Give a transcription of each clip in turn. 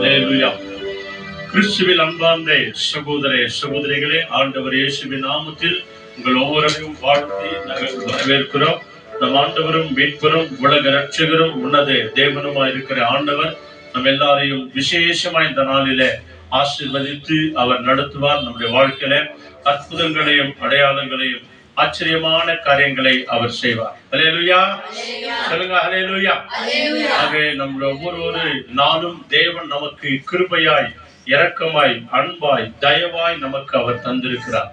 அல்லேலூயா. கிறிஸ்துவில் அன்பார்ந்த சகோதரிகளே, ஆண்டவர் இயேசுவின் நாமத்தில் உங்கள் ஒவ்வொருவரையும் வாழ்த்தி நாங்கள் வரவேற்கிறோம். நம் ஆண்டவரும் மீட்பரும் உலக ரட்சகரும் உன்னத தேவனுமாய் இருக்கிற ஆண்டவர் நம் எல்லாரையும் விசேஷமா இந்த நாளிலே ஆசீர்வதித்து அவர் நடத்துவார். நம்முடைய வாழ்க்கையில அற்புதங்களையும் அடையாளங்களையும் ஆச்சரியமான காரியங்களை அவர் செய்வார். அல்லேலூயா, சொல்லுங்க அல்லேலூயா. ஆக நம்முடைய ஒவ்வொரு நாளும் தேவன் நமக்கு கிருபையாய், இரக்கமாய், அன்பாய், தயவாய் நமக்கு அவர் தந்திருக்கிறார்.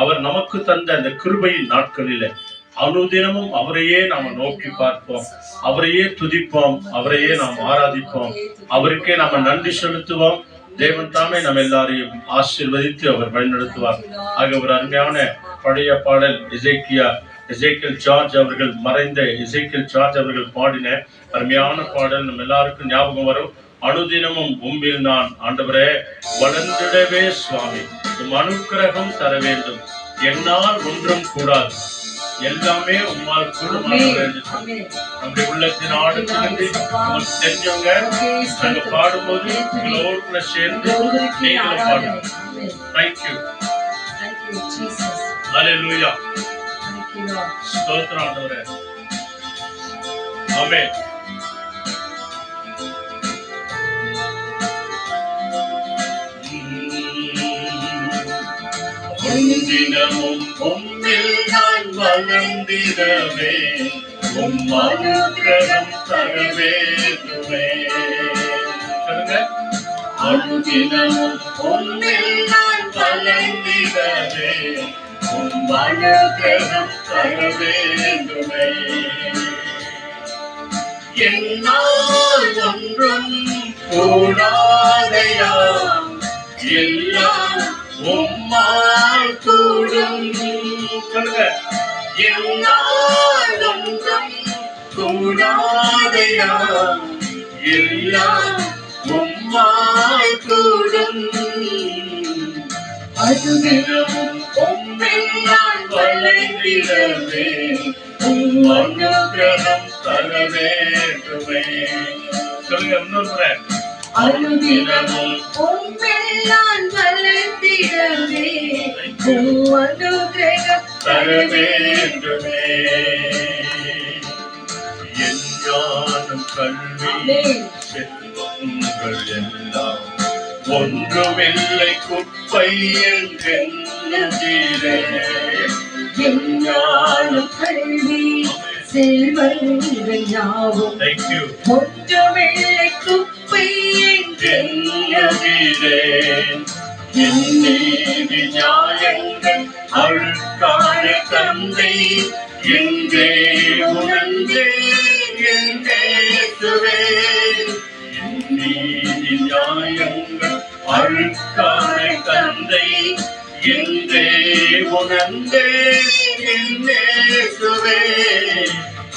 அவர் நமக்கு தந்த அந்த கிருபையின் நாட்களில அனுதினமும் அவரையே நாம நோக்கி பார்ப்போம், அவரையே துதிப்போம், அவரையே நாம் ஆராதிப்போம், அவருக்கே நாம நன்றி செலுத்துவோம். தேவன் தாமே நம்ம எல்லாரையும் ஆசீர்வதித்து அவர் வழிநடத்துவார். ஆக ஒரு அருமையான பழைய பாடல் எசேக்கியல் ஜார்ஜ் அவர்கள், மறைந்த எசேக்கியல் ஜார்ஜ் அவர்கள் பாடின அருமையான பாடல் நம்ம எல்லாருக்கும் ஞாபகம் வரும். அனுதினமும் உம்மில் நான் ஆண்டவரே வளர்ந்திடவே சுவாமி, உம் அனுக்கிரகம் தர வேண்டும், என்னால் ஒன்றும் கூடாது, எல்லாமே உம்மால் கூடும். நம்முடைய உள்ளத்தின் ஆழத்திலிருந்து உங்களுக்கு தெரிஞ்சவங்க நாங்க பாடும்போது உங்களோடு சேர்ந்து நீங்களும் பாடுங்க. தேங்க்யூ. அல்லேலூயா. ஸ்தோத்திரம் ஆண்டவரே. ஆமென். தினமும் உம்மில் நான் வளர்ந்திடவே, உம் அனுக்கிரகம் தர வேண்டுமே. சொல்லுங்க. அனுதினமும் உம்மில் நான் வளர்ந்திடவே, உம் அனுக்கிரகம் தர வேண்டுமே. என்னால் ஒன்றும் கூடாதையா, எல்லாம் உம்மால் கூடும். சொல்லுங்க. என்னால் ஒன்றும் கூடாதையா, எல்லாம் உம்மால் கூடும். அதுவும் உம்மில் நான் வளர்ந்திடவே, உம் அனுக்கிரகம் தர வேண்டுமே. சொல்லுங்க இன்னொரு முறை. அனுதினமும் உம்மில் நான் வளர்ந்திடவே, உம் அனுக்கிரகம் தர வேண்டுமே. என் ஞானம், கல்வி, செல்வங்கள் எல்லாம் ஒன்றுமில்லை குப்பை என்றெண்ணீரே. என் ஞானம், கல்வி, செல்வங்கள் யாவும் ஒன்றுமில்லை குப்பை என்றெண்ணீரேன். என் நீதி நியாயங்கள் அழுக்கான தந்தை எங்கே உணர்ந்தேன் என்றேசுவே. என் நீதி நியாயங்கள் அழுக்கான தந்தை எங்கே உணர்ந்தேன் என்றேசுவே.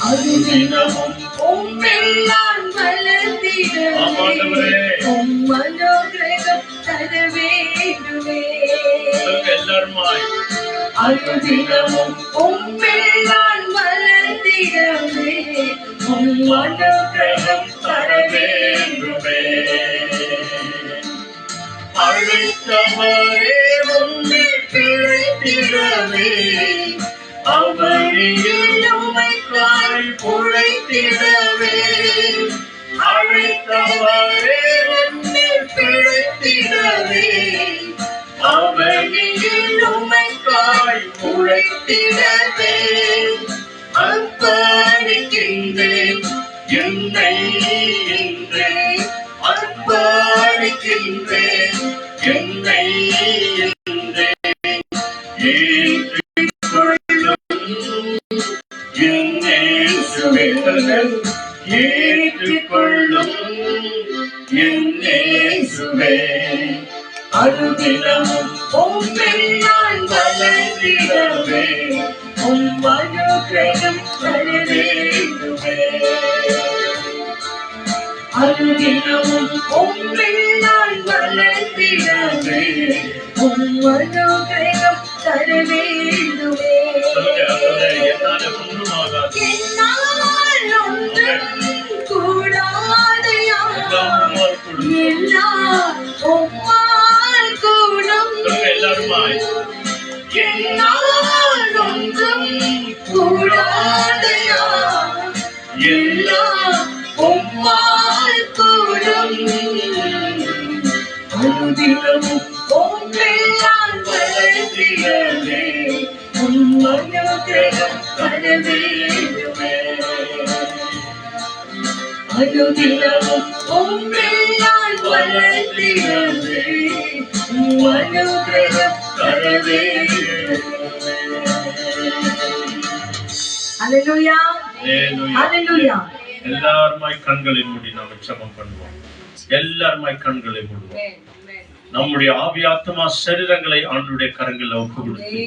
அனுதினமும் உம்மில் நான் வளர்ந்திடவே, உம் அனுக்கிரகம் தர வேண்டுமே. அனுதினமும் உம்மில் நான் வளர்ந்திடவே, உம் அனுக்கிரகம் தர வேண்டுமே. அழைத்தவரே உம்மில் பிழைத்திடவே, அவரில் உம்மைக்காய் உழைத்திடவே. அழைத்தவரே உம்மில் பிழைத்திடவே, அவரில் உம்மைக்காய் உழைத்திடவே. அர்ப்பணிக்கின்றேன் என்னை என்றே, அர்ப்பணிக்கின்றேன் என்னை என்றே. ஏற்றுக்கொள்ளும் என்னேசுவே. அனுதினமும் உம்மில் நான் வளர்ந்திடவே, உம் அனுக்கிரகம் தர வேண்டுமே. அனுதினமும் உம்மில் நான் வளர்ந்திடவே, உம் அனுக்கிரகம் தர வேண்டுமே. என்னால் ஒன்றும் கூடாதையா, எல்லாம் உம்மால் கூடும். அனுதினமும் உம்மையால் வளர்ந்திடவே உம் அனுக்கிரகம் தர வேண்டுமே. அனுதினமும் உம்மையால் வளர்ந்திடவே உம் அனுக்கிரகம் தர வேண்டுமே. ஹல்லேலூயா, ஹல்லேலூயா. எல்லாருமாய் கண்களை மூடி நாம ஜெபம் பண்ணுவோம். எல்லாருமாய் கண்களை மூடுவோம். நம்முடைய ஆவி ஆத்மா சரீரங்களை ஆண்டவருடைய கரங்களில் ஒப்பு கொடுத்து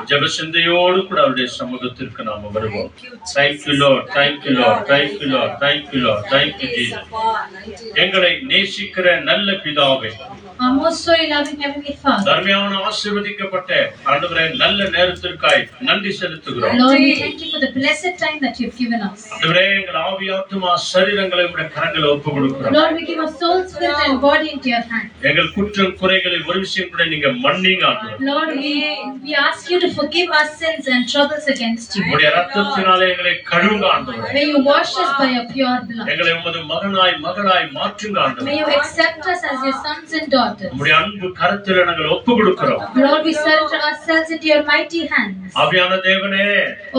ஜெப சிந்தையோடு கூட அவருடைய சமூகத்திற்கு நாம வருவோம். Thank you Lord, thank you Lord, thank you Lord, thank you Lord, thank you Jesus. எங்களை நேசிக்கிற நல்ல பிதாவே, தர்மையான ஆசீர்வதிக்கப்பட்ட ஆண்டவரே, நல்ல நேரத்திற்காய் நன்றி செலுத்துகிறோம். ஆண்டவரே, எங்கள் ஆவி ஆத்மா சரீரங்களை உம்முடைய கரங்களில் ஒப்பு கொடுக்கிறோம். எங்கள் குற்றம் குறைகளை ஒரு விஷயம் கூட நீங்க மன்னிங்க ஆண்டவரே. Lord, we ask you to forgive our sins and troubles against you. உம்முடைய இரத்தத்தினாலே எங்களை கழுவுங்க ஆண்டவரே. May you wash us by your pure blood. எங்களை உமது மகனாய் மகளாய் மாற்றுங்க ஆண்டவரே. May you accept us as your sons and daughters. உம்முடைய அன்பு கரத்திலே நாங்கள் ஒப்பு கொடுக்கிறோம். Lord, we surrender ourselves into your mighty hands. ஆவியான தேவனே,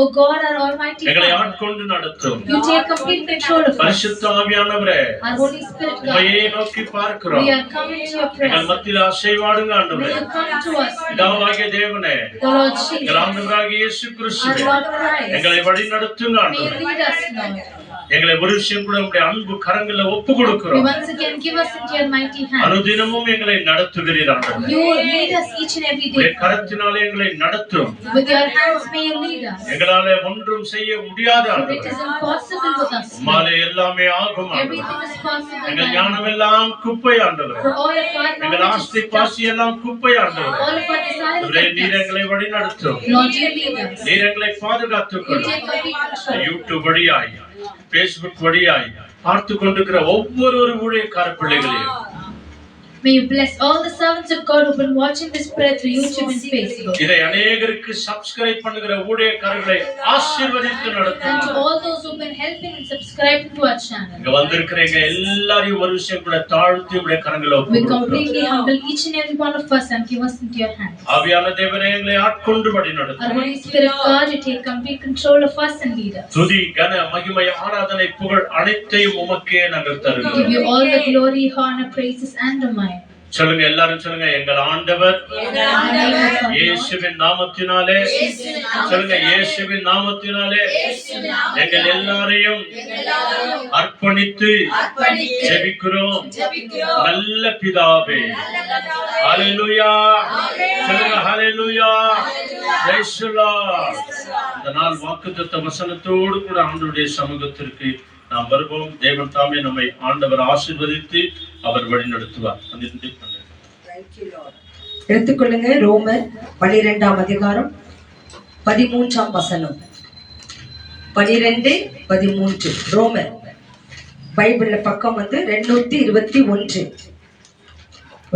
O God, our almighty எங்களை Father, ஆட்கொண்டு நடத்தும். you take complete control of us. பரிசுத்த ஆவியானவரே, Our Holy Spirit God, உம்மையே நோக்கி பார்க்கிறோம். we are coming to your எங்கள் presence. மத்தியில் அசைவாடுங்க May ஆண்டவரே. you come to us. பிதாவாகிய தேவனே, The Lord எங்கள் Jesus, ஆண்டவராகிய இயேசு our கிறிஸ்துவே, Lord Christ, எங்களை வழி நடத்துங்க may you ஆண்டவரே. lead us, Lord. எங்களை ஒரு விஷயம் கூட உம்முடைய அன்பு கரங்களில் ஒப்பு We கொடுக்கிறோம். once again give us into your mighty hands. அனுதினமும் எங்களை நடத்துகிறீர் ஆண்டவரே. You lead us each and every உம்முடைய day. கரத்தினாலே எங்களை நடத்தும். With your hands may you lead us. எங்களாலே ஒன்றும் செய்ய முடியாது It ஆண்டவரே. is impossible with us. உம்மாலே எல்லாமே ஆகும் ஆண்டவரே. Everything is possible. எங்கள் by you. ஞானம் எல்லாம் குப்பை ஆண்டவரே. For all of our எங்கள் knowledge, ஆஸ்தி பாசி எல்லாம் குப்பை ஆண்டவரே. all of our desires, ஆண்டவரே, and நீர் thirsts. எங்களை வழி நடத்தும். Lord, you lead us. நீர் எங்களை பாதுகாத்துக் You கொள்ளும். take complete control. யூடியூப் வழியாய், பேஸ்புக் வழியாய் பார்த்து கொண்டிருக்கிற ஒவ்வொரு ஊழியக்கார பிள்ளைகளையும் May you bless all the servants of God who've been watching this prayer through YouTube and Facebook. இதை அநேகருக்கு சப்ஸ்கிரைப் பண்ணுகிற ஊழியக்காரர்களை ஆசீர்வதித்து And நடத்தும். to all those who've been helping and subscribing to our channel. இங்க வந்திருக்கிறவங்க எல்லாரையும் ஒரு விஷயம் கூட தாழ்த்தி உடைய கரங்களை We ஒப்புக்கொடுக்கிறோம். completely humble each and every one of us and give us into your hands. ஆவியான தேவனே, எங்களை ஆட்கொண்டு வழி Our நடத்தும். Holy Spirit God, you take complete control of us and lead us. துதி, கன, மகிமை, ஆராதனை, புகழ் அனைத்தையும் உமக்கே நாங்கள் Give தருகிறோம். you all the glory, honor, praises and domain. சொல்லுங்க, எல்லாரும் சொல்லுங்க, எங்கள் ஆண்டவர் Amen. இயேசுவின் நாமத்தினாலே, சொல்லுங்க, இயேசுவின் நாமத்தினாலே எங்கள் எல்லாரையும் அர்ப்பணித்து ஜெபிக்கிறோம் நல்ல பிதாவே. ஹalleluya, சொல்லுங்க ஹalleluya, praise the Lord. இந்த நாள் வாக்குத்தத்த வசனத்தோடு கூட ஆண்டவருடைய சமூகத்திற்கு நாம் வருவோம். தேவன் தாமே நம்மை ஆண்டவர் ஆசீர்வதித்து அவர் வழி நடத்துவார். எடுத்துக்கொள்ளுங்க. ரோமர் 12ஆம் அதிகாரம் 13ஆம் வசனம். 12:13. ரோமர் பைபிள்ல பக்கம் 221.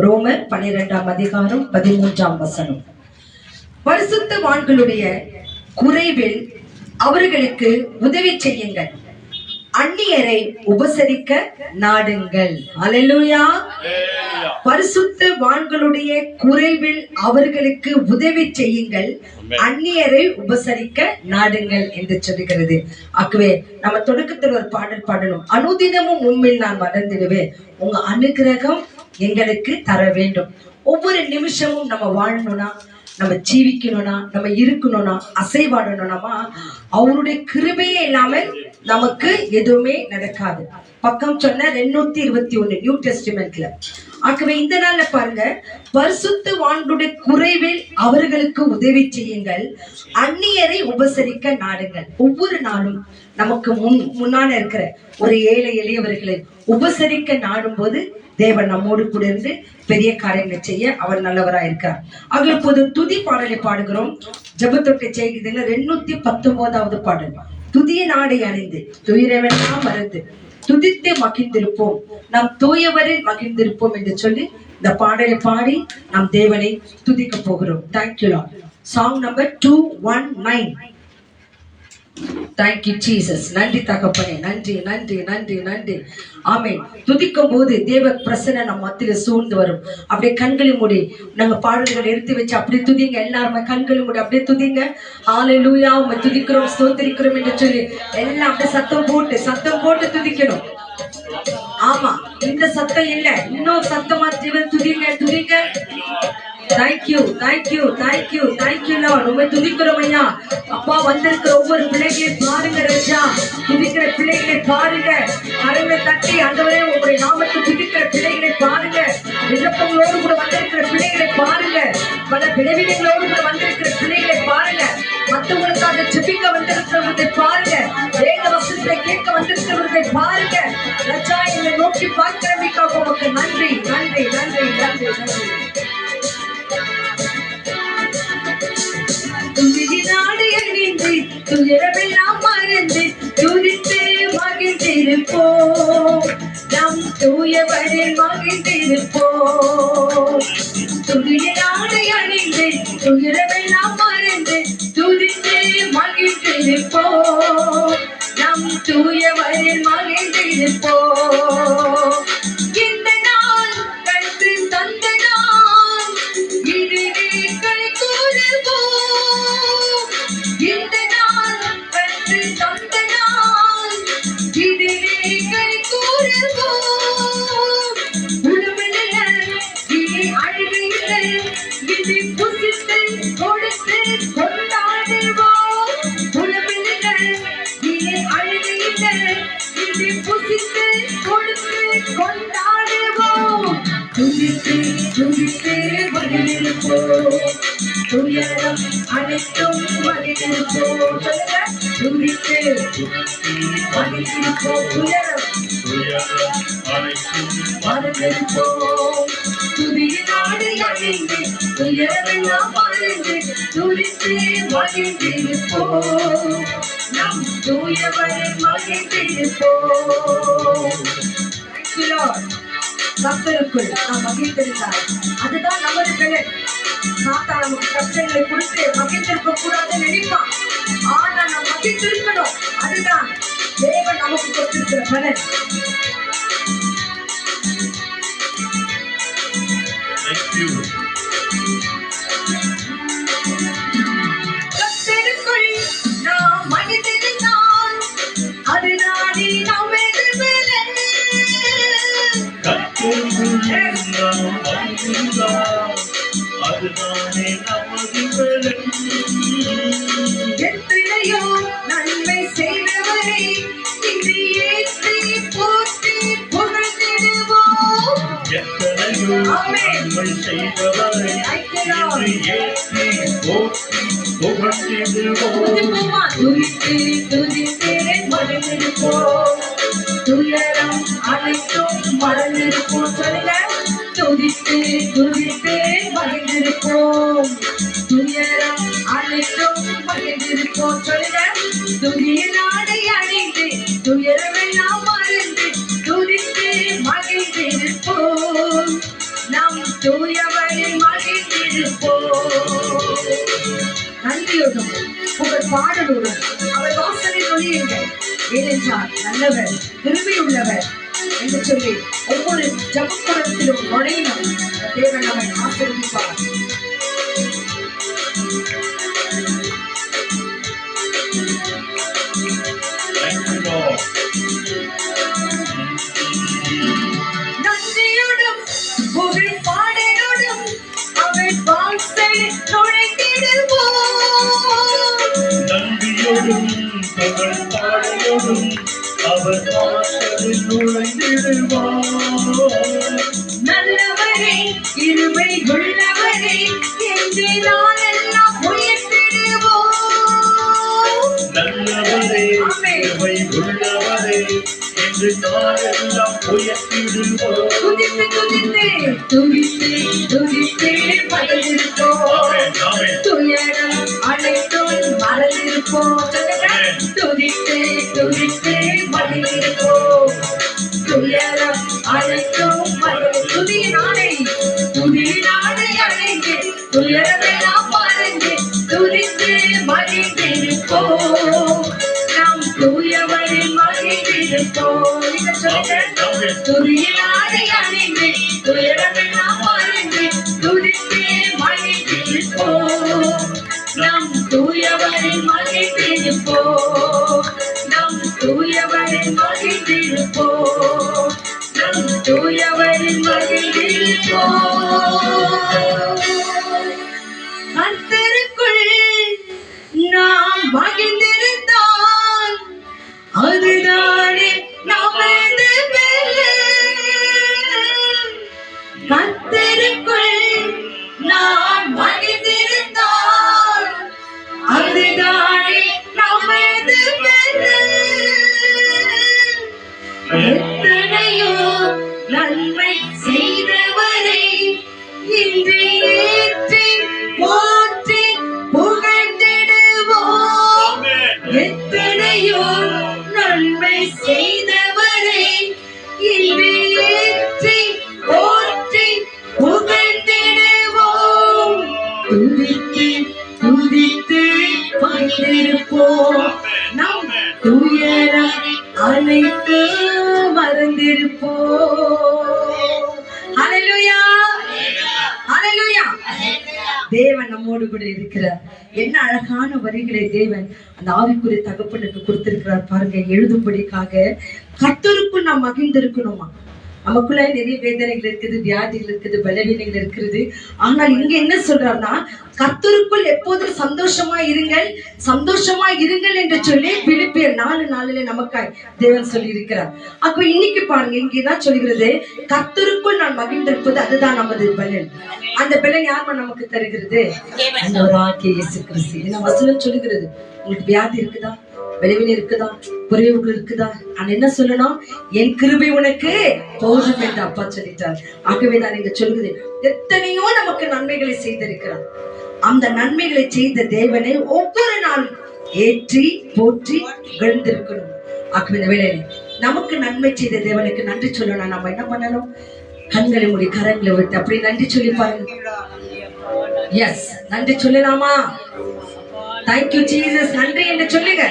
ரோமர் 12ஆம் அதிகாரம் 13ஆம் வசனம். பரிசுத்தவான்களுடைய குறைவில் அவர்களுக்கு உதவி செய்யுங்கள், அந்நியரை உபசரிக்க நாடுங்கள். அல்லேலூயா. பரிசுத்தவான்களுடைய குறைவில் அவர்களுக்கு உதவி செய்யுங்கள், அந்நியரை உபசரிக்க நாடுங்கள் என்று சொல்லுகிறது. ஆகவே நம்ம தொடக்கத்தில் ஒரு பாடல் பாடணும். அனுதினமும் உம்மில் நான் வளர்ந்திடுவேன், உங்க அனுகிரகம் எங்களுக்கு தர வேண்டும். ஒவ்வொரு நிமிஷமும் நம்ம வாழணும்னா, நம்ம ஜீவிக்கணும்னா, நம்ம இருக்கணும்னா, அசைவாடணும்னா அவருடைய கிருபையே இல்லாமல் நமக்கு எதுவுமே நடக்காது. பக்கம் சொன்ன 221 நியூ டெஸ்டிமெண்ட்ல. ஆகவே இந்த நாள்ல பாருங்க, பரிசுத்தவான்களுடைய குறைவில் அவர்களுக்கு உதவி செய்யுங்கள், அந்நியரை உபசரிக்க நாடுங்கள். ஒவ்வொரு நாளும் நமக்கு முன்னால இருக்கிற ஒரு ஏழை எளியவர்களை உபசரிக்க நாடும் போது தேவன் நம்மோடு கூட இருந்து பெரிய காரியங்களை செய்ய அவர் நல்லவராய் இருக்கார். ஆக இப்போது துதி பாடலை பாடுகிறோம். ஜெபத்தொட்டை செய்கிறதுல 219வது பாடல். துதிய நாடை அணிந்து துயரவெல்லாம் மறந்து துதித்து மகிழ்ந்திருப்போம், நாம் தூயவரில் மகிழ்ந்திருப்போம் என்று சொல்லி இந்த பாடலை பாடி நாம் தேவனை துதிக்க போகிறோம். Thank you Lord. Song number 219. Thank you Jesus. நன்றி தகப்பனே, நன்றி நன்றி நன்றி நன்றி. ஆமென். துதிக்கும் போது தேவ பிரசன்னம் நம்ம மத்தியில சூழ்ந்து வரும். அப்படியே கண்களை மூடி நாங்க பாடல்களை எடுத்து வச்சு அப்படியே துதிங்க. எல்லாருமே கண்களை மூடி அப்படியே துதிங்க. ஹalleluya, உம்மை துதிக்கிறோம் ஸ்தோத்திரிக்கிறோம் என்று சொல்லி எல்லாம் அப்படியே சத்தம் போட்டு துதிக்கணும். ஆமா, இந்த சத்தம் இல்ல, இன்னும் சத்தமா ஜீவன் துதிங்க. Thank you Lord. உம்மை துதிக்கிறோம் ஐயா. அப்பா, வந்திருக்கிற ஒவ்வொரு பிள்ளைகளை பாருங்க ராஜா. துதிக்கிற பிள்ளைகளை பாருங்க. கரங்களை தட்டி ஆண்டவரே உங்களுடைய நாமத்தை துதிக்கிற பிள்ளைகளை பாருங்க. விண்ணப்பங்களோடு கூட வந்திருக்கிற பிள்ளைகளை பாருங்க. பல விளைவிகளோடு கூட வந்திருக்கிற பிள்ளைகளை பாருங்க. மற்றவங்களுக்காக ஜெபிக்க வந்திருக்கிறவர்களை பாருங்க. வேத வசனத்தை கேட்க வந்திருக்கிறவர்களை பாருங்க. ராஜா, என்னை நோக்கி பார்க்கிறமைக்காக உமக்கு நன்றி நன்றி நன்றி நன்றி நன்றி. துதியினாடு அணிந்து துயரமெல்லாம் மறந்து துதித்து மகிழ்ந்திருப்போம். நம் தூயவரில் மகிழ்ந்திருப்போம். துதியினாடு அணிந்து துயரமெல்லாம் மறந்து துதித்து மகிழ்ந்திருப்போம். நம் தூயவரில் மகிழ்ந்திருப்போம். இந்த நாள் கற்று தந்த நாள், இதுவே களி கூறுவோம். இந்த நாள் கற்று தந்த நாள், இதுவே களி கூறுவோம். உணவில்ல, இனி அழுகையில்ல, இது புசித்து கொடுத்து கொண்டாடுவோம். உணவில்ல, இனி அழுகையில்ல, இது புசித்து கொடுத்து கொண்டாடுவோம். துதித்து மகிழ்ந்திருப்போம். துயரம் அனைத்தும் மகிழ்ந்திருப்போம். துதித்து மகிழ்ந்திருப்போம். துயரம் மகிழ்ந்திருப்போம். துதியினாடு அணிந்து துயரமெல்லாம் மறந்து துதித்து மகிழ்ந்திருப்போம். நம் தூயவரில் மகிழ்ந்திருப்போம். கர்த்தருக்குள் நாம் மகிழ்ந்திருந்தால் அதுதான் நமது பெயர். சாத்தான் நமக்கு கஷ்டங்களை கொடுத்து மகிழ்ந்திருக்க கூடாது நினைப்பான். ஆனா நாம் மகிழ்ந்திருக்கணும். அதுதான் தேவன் நமக்கு கொடுத்திருக்கிற பலன். கர்த்தருக்குள் நாம் மகிழ்ந்திருந்தால் அதுதானே நமது பலன். எத்தனையோ நன்மை செய்தவரை இன்று ஏற்றி போற்றி புகழ்ந்திடுவோம். துதித்து மகிழ்ந்திருப்போம். துயரம் அனைத்தும் மறந்திருப்போம். சொல்லுங்க, துதித்து மகிழ்ந்திருப்போம். துயரம் அனைத்தும் மகிழ்ந்திருப்போம். சொல்லுங்க, துதியினாடு அணிந்து துயரமெல்லாம் மறந்து துதித்து மகிழ்ந்திருப்போம். நம் தூயவரில் மகிழ்ந்திருப்போம். நன்றியோடும் உங்கள் பாடலோடும் அவர் வாசலை நொழியுங்கள். ஏனென்றால் நல்லவர் கிருபையுள்ளவர் என்று சொல்லி ஒவ்வொரு ஜபக்குடத்திலும் நுழையினும் தேவன் நம்மை ஆசீர்வதிப்பார். நன்றியோடும் புகழ் பாடலோடும் அவர் வாசலை நுழைந்திடுவோம். நன்றியோடும் புகழ் பாடலோடும் அவர் வாசலில் நுழைந்திடுவார். நல்லவரே கிருபை உள்ளவரே என்று நாளெல்லாம் உயர்த்திடுவோம். நல்லவரே கிருபை உள்ளவரே என்று நாளெல்லாம் உயர்த்திடுவோம். துதித்து மகிழ்ந்திருப்போம். துயரம் அனைத்தும் மறந்திருப்போம். துதித்து மகிழ்ந்திருப்போம். துயரம் அனைத்தும் துதியினாடை அடைந்து துயரமெல்லாம் மறந்து துதித்து மகிழ்ந்திருப்போம். தூயவரில் மகிழ்ந்திருப்போம். இதை சொல்லுங்க. துதியினாலே அணிந்து துயரமெல்லாம் மறந்து துதித்தே மகிழ்ந்திருப்போம். நம் தூயவரில் மகிழ்ந்திருப்போம். நம் தூயவரில் மகிழ்ந்திருப்போம். நம் தூயவரில் மகிழ்ந்திருப்போம். கர்த்தருக்குள் நாம் மகிழ்ந்திருந்தால் அதுதானே நமது பெலன். கர்த்தருக்குள் நாம் மகிழ்ந்திருந்தால் அதுதானே நமது பெலன். எத்தனையோ நன்மை செய்தவரை இன்று ஏற்றி போற்றி புகழ்ந்திடுவோம். எத்தனையோ நன்மை செய்தவரை இன்று ஏற்றி போற்றி புகழ்ந்திடுவோம். துதித்து துதித்து மகிழ்ந்திருப்போம். நம் துயரம் அனைத்து மறந்திருப்போம். ஹல்லேலூயா, ஹல்லேலூயா. தேவன் நம்மோடு கூட இருக்கிறார். என்ன அழகான வரிகளை தேவன் அந்த ஆவிக்குரிய தகப்பனுக்கு கொடுத்திருக்கிறார் பாருங்க. எழுதும்படிக்காக கர்த்தருக்குள் நாம் மகிழ்ந்திருக்கணுமா. நமக்குள்ள நிறைய வேதனைகள் இருக்குது, வியாதிகள் இருக்குது, பலவீனங்கள் இருக்கிறது. ஆனால் இங்க என்ன சொல்றாருன்னா, கர்த்தருக்குள் எப்போதும் சந்தோஷமா இருங்கள், சந்தோஷமா இருங்கள் என்று சொல்லி பிலிப்பியர் 4:4 நமக்காய் தேவன் சொல்லி இருக்கிறார். அப்ப இன்னைக்கு பாருங்க, இங்கதான் சொல்கிறது, கர்த்தருக்குள் நான் மகிழ்ந்திருப்பது அதுதான் நமது பலன். அந்த பலன் யார் நமக்கு தருகிறது? ஆண்டவராகிய இயேசு கிறிஸ்து. என்ன வசனம் சொல்லுகிறது? உங்களுக்கு வியாதி இருக்குதா, விளைவினை இருக்குதா, குறைவுகள் இருக்குதா? நான் என்ன சொல்லணும்? என் கிருபை உனக்கு போதும் என்று அப்பா சொல்லிட்டார். ஆகவேதான் நீங்க சொல்லுது, எத்தனையோ நமக்கு நன்மைகளை செய்திருக்கிறார். அந்த நன்மைகளை செய்த தேவனை ஒவ்வொரு நாளும் ஏற்றி போற்றி புகழ்ந்திருக்கணும். ஆகவே இந்த வேளையில நமக்கு நன்மை செய்த தேவனுக்கு நன்றி சொல்லணும். நம்ம என்ன பண்ணணும்? கண்களை மூடி கரங்களை விட்டு அப்படி நன்றி சொல்லி பாருங்க. எஸ், நன்றி சொல்லலாமா? தேங்க்யூ ஜீசஸ், நன்றி என்று சொல்லுங்க.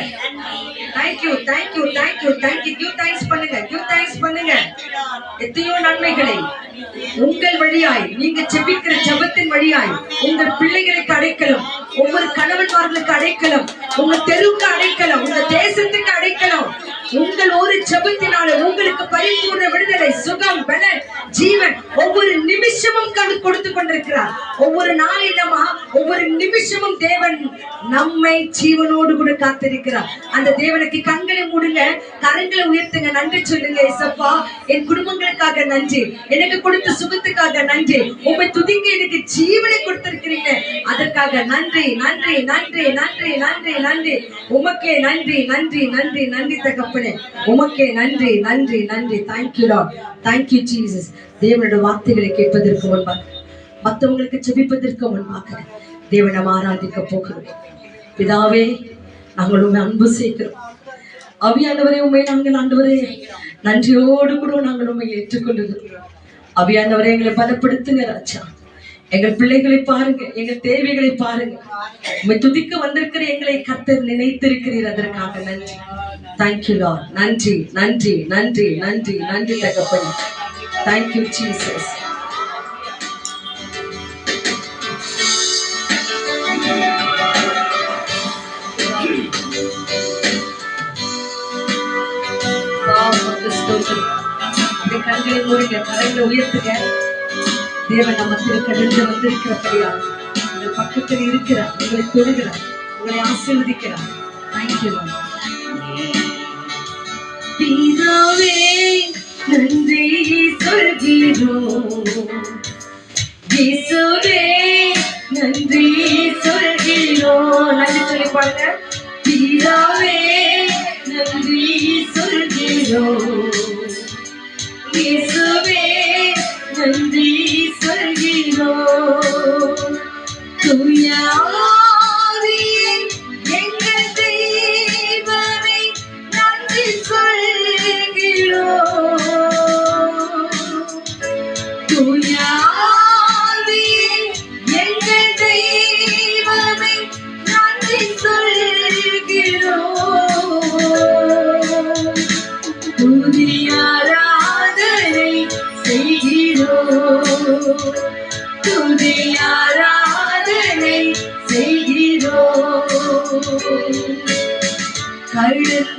Thank you thank you thank you thank you. Give thanks பண்ணுங்க, கிவ் தேங்க்ஸ் பண்ணுங்க. எத்தனையோ நன்மைகளை உங்கள் வழியாய், நீங்க ஜெபிக்கிற ஜெபத்தின் வழியாய் உங்கள் பிள்ளைகளுக்கு அடைக்கலம், ஒவ்வொரு கணவன்மார்களுக்கு அடைக்கலம், உங்க தெருவுக்கு அடைக்கலம், உங்க தேசத்துக்கு அடைக்கலம். உங்கள் ஒரு ஜெபத்தினால உங்களுக்கு பரிபூர்ண விடுதலை, சுகம், பலன், ஜீவன் ஒவ்வொரு நிமிஷமும் கொடுத்து கொண்டிருக்கிறார். ஒவ்வொரு நாளிலமா ஒவ்வொரு நிமிஷமும் தேவன் நம்மை ஜீவனோடு கூட காத்திருக்கிறார். அந்த தேவனுக்கு கண்களை மூடுங்க, கரங்களை உயர்த்துங்க, நன்றி சொல்லுங்க. இயேசப்பா, என் குடும்பங்களுக்காக நன்றி, எனக்கு கொடுத்த சுகத்துக்காக நன்றி, உம்மை துதிக்க எனக்கு ஜீவனை கொடுத்திருக்கிறீங்க, அதற்காக நன்றி நன்றி நன்றி நன்றி நன்றி நன்றி. உமக்கே நன்றி நன்றி நன்றி நன்றி தகப்பனே, உமக்கே நன்றி நன்றி நன்றி. Thank you Lord, thank you Jesus. தேவனுடைய வார்த்தைகளை கேட்பதற்கு முன்பாக, மற்றவங்களுக்கு ஜெபிப்பதற்கு முன்பாக தேவனை நாம் ஆராதிக்க போகிறோம். பிதாவே, நாங்கள் உண்மை அன்பு சேர்க்கிறோம். அவியானவரே, உண்மை நாங்கள் ஆண்டவரே நன்றியோடு கூட நாங்கள் உண்மை ஏற்றுக்கொள்ளுகிறோம். அவியானவரே, எங்களை பலப்படுத்துங்க ராஜா. எங்கள் பிள்ளைகளை பாருங்க, எங்கள் தேவைகளை பாருங்க. உண்மை துதிக்க வந்திருக்கிற எங்களை கர்த்தர் நினைத்திருக்கிறீர், அதற்காக நன்றி. தேங்க்யூ லார்ட், நன்றி நன்றி நன்றி நன்றி நன்றி தகப்பனே. Thank you Jesus. கண்களை மூடுங்க, கரங்களை உயர்த்துங்க. தேவன் நம்ம திருக்கடந்து வந்திருக்கிறபடியா உங்கள் பக்கத்தில் இருக்கிறார், உங்களை தொடுகிறார், உங்களை ஆசீர்வதிக்கிறார். தேங்க்யூ பிதாவே, நன்றி சொல்கிறோம். இயேசுவே, நன்றி சொல்கிறோம். நன்றி சொல்லி பாருங்க. பிதாவே, நன்றி சொல்கிறோம். இயேசுவே, நன்றி சொல்கிறோம். தூய ஆவியே, எங்கள் தேவனை நன்றி சொல்கிறோம். தூய ஆவியே,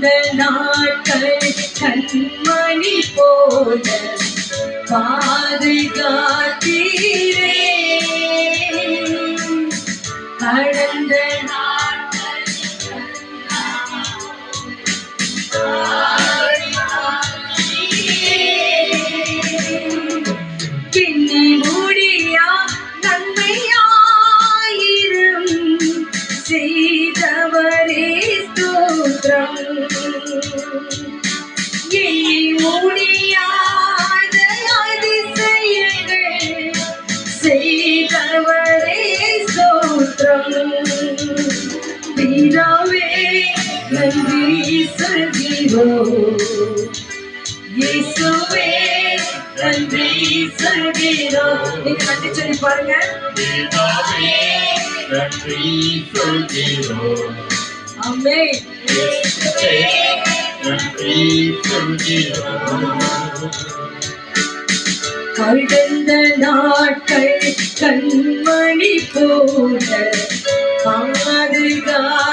கடந்த நாட்கள் கண்மணி போல பாதுகாத்தீரே. கடந்த நாட்கள் பின்னி முடியா நன்மையாயிரும் செய்தவரே ஸ்தோத்திரம். எண்ணி முடியாத அதிசயங்கள் செய்தவரே ஸ்தோத்திரம். பிதாவே நன்றி சொல்கிறோம், இயேசுவே நன்றி சொல்கிறோம். நீங்க நன்றி சொல்லி பாருங்க. பிதாவே நன்றி சொல்கிறோம், ஆமென். இயேசுவே நன்றி சொல்கிறோம். கடந்த நாட்கள் கண்மணி போல பாதுகாத்தீரே.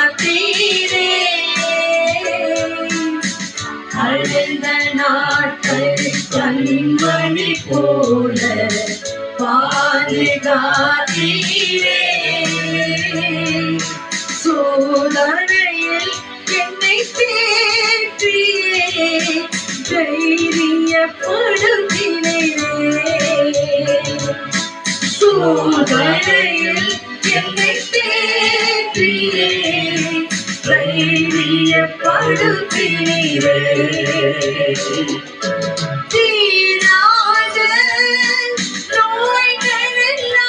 கடந்த நாட்கள் கண்மணி போல பாதுகாத்தீரே. சோதனையில் என்னை தேற்றியே தைரியப்படுத்தினீரே. சோதனையில் என்னை தேற்றியே தைரியப்படுத்தினீரே. தீராத நோய்களெல்லாம்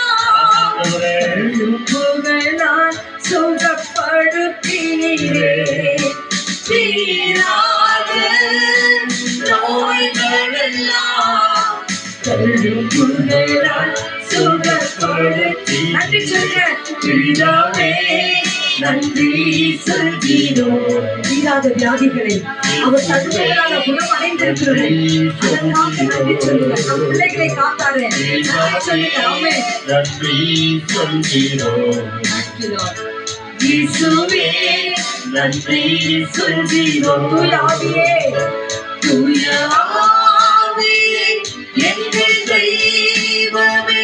புகழால் சுகப்படுத்தினீரே. தீராத நோய்களெல்லாம் புகழால் சுகப்படுத்தி. நன்றி சொல்லுங்க. பிதாவே நன்றி சொல்கிறோம். தீராத வியாதிகளை அவர் தடுமைகளால குணமடைந்திருக்கிறது. அதற்காக நன்றி சொல்லுங்க. நம் பிள்ளைகளை காத்தாரு. நன்றி சொல்லுங்க. ஆமென். நன்றி சொல்கிறோம், இயேசுவே நன்றி சொல்கிறோம். தூய ஆவியே, தூய ஆவியே எங்கள் தெய்வமே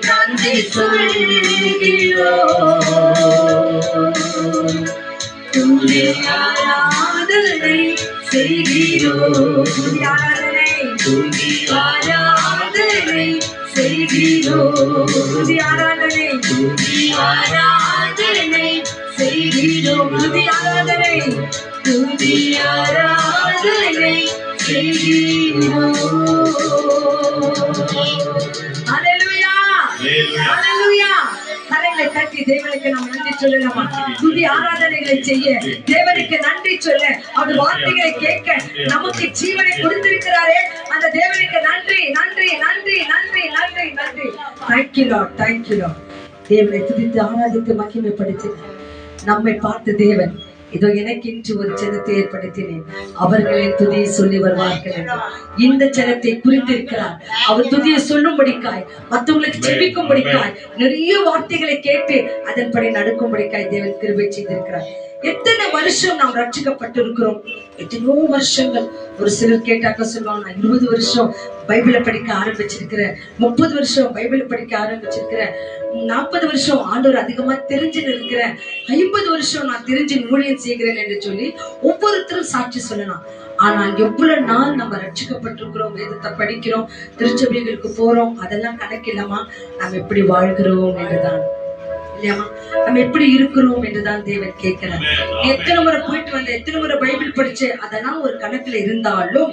நன்றி சொல்கிறோம். தூய ஆராதனை செய்கிறோம். தூய ஆராதனை, தூய ஆராதனை செய்கிறோம். தூய ஆராதனை, தூய ஆராதனை செய்கிறோம். தூய ஆராதனை, தூய ஆராதனை செய்கிறோம். ஹல்லேலூயா, ஹல்லேலூயா. கரங்களை தட்டி தேவனுக்கு நாம் நன்றி சொல்லலாமா? துதி ஆராதனைகளை செய்ய, தேவனுக்கு நன்றி சொல்ல, அவர் வார்த்தைகளை கேட்க நமக்கு ஜீவனை கொடுத்திருக்கிறாரே, அந்த தேவனுக்கு நன்றி நன்றி நன்றி நன்றி நன்றி நன்றி. Thank you Lord, thank you Lord. தேவனை துதித்து ஆராதித்து மகிமைப்படுத்தி நம்மை பார்த்து தேவன் இதோ எனக்கு இன்று ஒரு ஜனத்தை ஏற்படுத்தினேன், அவர்களை துதியை சொல்லி வருவார்கள். இந்த ஜனத்தை குறித்திருக்கிறார். அவர் துதியை சொல்லும்படிக்காய், மற்றவங்களுக்கு ஜெபிக்கும்படிக்காய், நிறைய வார்த்தைகளை கேட்டு அதன்படி நடக்கும்படிக்காய் தேவன் கிருபை செய்திருக்கிறார். எத்தனை வருஷம் நாம் ரட்சிக்கப்பட்டிருக்கிறோம்? எத்தனையோ வருஷங்கள். ஒரு சிலர் கேட்டாக்க சொல்லுவாங்க, நான் 20 வருஷம் பைபிளை படிக்க ஆரம்பிச்சிருக்கிறேன், 30 வருஷம் பைபிளை படிக்க ஆரம்பிச்சிருக்கிறேன், 40 வருஷம் ஆண்டவர் அதிகமா தெரிஞ்சு இருக்கிறேன், 50 வருஷம் நான் தெரிஞ்சு ஊழியம் செய்கிறேன் என்று சொல்லி ஒவ்வொருத்தரும் சாட்சி சொல்லலாம். ஆனால் எவ்வளவு நாள் நம்ம ரட்சிக்கப்பட்டிருக்கிறோம், வேதத்தை படிக்கிறோம், திருச்சபைகளுக்கு போறோம், அதெல்லாம் கணக்கில்லாமா நம்ம எப்படி வாழ்கிறோம் என்றுதான், இல்லையாமா நம்ம எப்படி இருக்கிறோம் என்றுதான் தேவன் கேட்கிறார். எத்தனை முறை போயிட்டு வந்த, எத்தனை முறை பைபிள் படிச்சு, அதெல்லாம் ஒரு கணக்குல இருந்தாலும்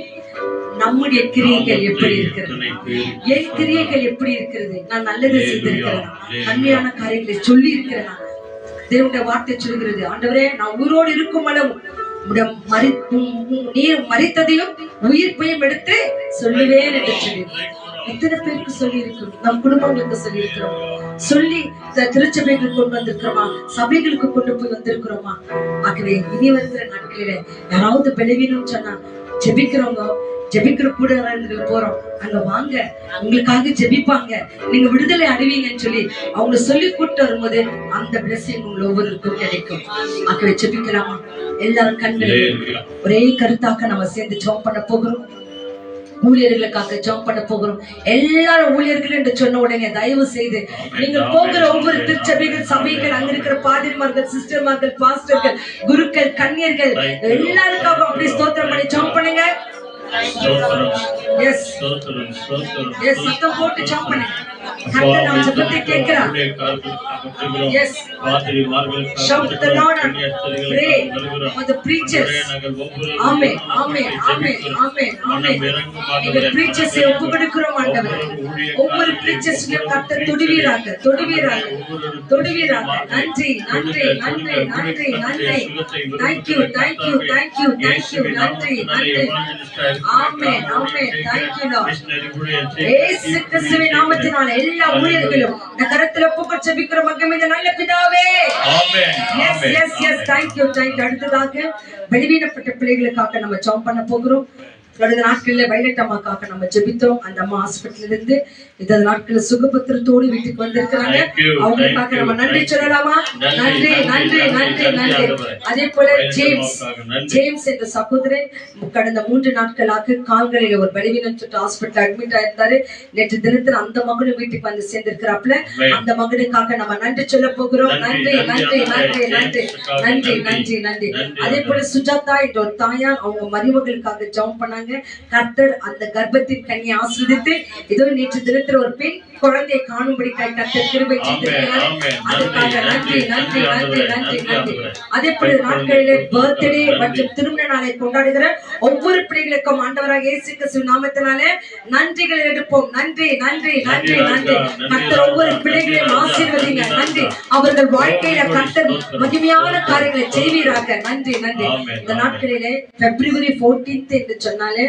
நம்முடைய கிரியைகள் எப்படி இருக்கிறது? என் கிரியைகள் எப்படி இருக்கிறது? நான் நல்லதை செய்திருக்கிறேன், நன்மையான காரியங்களை சொல்லி இருக்கிறேன். தேவனுடைய வார்த்தை சொல்கிறது, ஆண்டவரே நான் உயிரோடு இருக்கும் அளவு நீர் மரித்ததையும் உயிர்ப்பையும் எடுத்து சொல்லுவேன் என்று சொல்லி எத்தனை பேருக்கு சொல்லி இருக்கிறோம்? நம் குடும்பங்களுக்கு சொல்லி இருக்கிறோம், சொல்லி திருச்சபைகளுக்கு கொண்டு வந்திருக்கிறோமா, சபைகளுக்கு கொண்டு போய் வந்திருக்கிறோமா? ஆகவே இனி வருகிற நாட்களில யாராவது பலவீனம் சொன்னா ஜெபிக்கிறவங்க ஜெபிக்கிற கூட போறோம், அங்க வாங்க, உங்களுக்காக ஜெபிப்பாங்க, நீங்க விடுதலை அடைவீங்கன்னு சொல்லி அவங்க சொல்லி கூட்டு வரும்போது அந்த பிளஸிங் உங்களை ஒவ்வொருக்கும் கிடைக்கும். ஆகவே ஜெபிக்கலாமா? எல்லாரும் கண்களை ஒரே கருத்தாக நம்ம சேர்ந்து ஜெபம் பண்ண போகிறோம். ஊழியர்களுக்காக ஜெபம் பண்ண போகிறோம். எல்லாரும் ஊழியர்கள் என்று சொன்ன உடனே தயவு செய்து நீங்கள் போகிற ஒவ்வொரு திருச்சபைகள், சபைகள், அங்க இருக்கிற பாதிரிமார்கள், சிஸ்டர்மார்கள், பாஸ்டர்கள், குருக்கள், கன்னியர்கள் எல்லாருக்காக அப்படி ஸ்தோத்திரம் பண்ணி ஜெபம் பண்ணுங்க. எஸ் எஸ், சத்தம் போட்டு ஜெபம் பண்ணுங்க. கர்த்தர் நம்ம ஜெபத்தை கேட்கிறார். Yes, shout the Lord and pray for the preachers. Amen, amen, amen, amen, amen. இந்த preachers ஐ ஒப்புக்கொடுக்கிறோம் ஆண்டவரே. ஒவ்வொரு preachers-லையும் கர்த்தர் தொடுவீராக, தொடுவீராக, தொடுவீராக. நன்றி, நன்றி, நன்றி, நன்றி, நன்றி. Thank you, thank you, thank you, thank you. நன்றி, நன்றி. ஆமென், ஆமென். Thank you Lord. இயேசு கிறிஸ்துவின் நாமத்தினால எல்லா ஊழியர்களும் இந்த கரத்துல ஒப்புக்கொடுத்து ஜெபிக்கிற மகிமையுள்ள நல்ல பிதாவே. ஆமென். Yes yes yes, thank you, thank you. அடுத்ததாக பலவீனப்பட்ட பிள்ளைகளுக்காக நம்ம ஜெபம் பண்ண போகிறோம். கடந்த நாட்களில் வயலட் அம்மாக்காக நம்ம ஜெபித்தோம். அந்த அம்மா ஹாஸ்பிட்டல் இருந்து இந்த நாட்களில் சுகபத்திரத்தோடு வீட்டுக்கு வந்திருக்கிறாங்க. அவங்களுக்காக நம்ம நன்றி சொல்லலாமா? நன்றி, நன்றி, நன்றி, நன்றி. அதே போல ஜேம்ஸ் என்ற சகோதரன் கடந்த 3 நாட்களாக கால்களில் ஒரு பலவீனம் சுட்டு ஹாஸ்பிட்டல் அட்மிட் ஆயிருந்தாரு. நேற்று தினத்தில் அந்த மகனும் வீட்டுக்கு வந்து சேர்ந்திருக்கிறாப்ல. அந்த மகனுக்காக நம்ம நன்றி சொல்ல போகிறோம். நன்றி, நன்றி, நன்றி, நன்றி, நன்றி, நன்றி, நன்றி. அதே போல சுஜாதா என்ற ஒரு தாயார் அவங்க மருமகளுக்காக ஜெபம் பண்ணாங்க. கர்த்தர் அந்த கர்ப்பத்தின் கனியை ஆசீர்வதித்து இதோ நேற்று தினத்தில் ஒரு பெண் குழந்தையை காணும்படி கர்த்தர் கிருபை செய்திருக்கிறார். அதற்காக நன்றி, நன்றி, நன்றி, நன்றி, நன்றி. அதே போல நாட்களிலே பர்த்டே மற்றும் திருமண நாளை கொண்டாடுகிற ஒவ்வொரு பிள்ளைகளுக்கும் ஆண்டவராக இயேசு கிறிஸ்துவின் நாமத்தினாலே நன்றிகள் எடுப்போம். நன்றி, நன்றி, நன்றி, நன்றி. கர்த்தர் ஒவ்வொரு பிள்ளைகளையும் ஆசீர்வதிங்க. நன்றி. அவர்கள் வாழ்க்கையில கர்த்தர் மகிமையான காரியங்களை செய்வீராக. நன்றி, நன்றி. இந்த நாட்களிலே February 14th என்று சொன்னாலே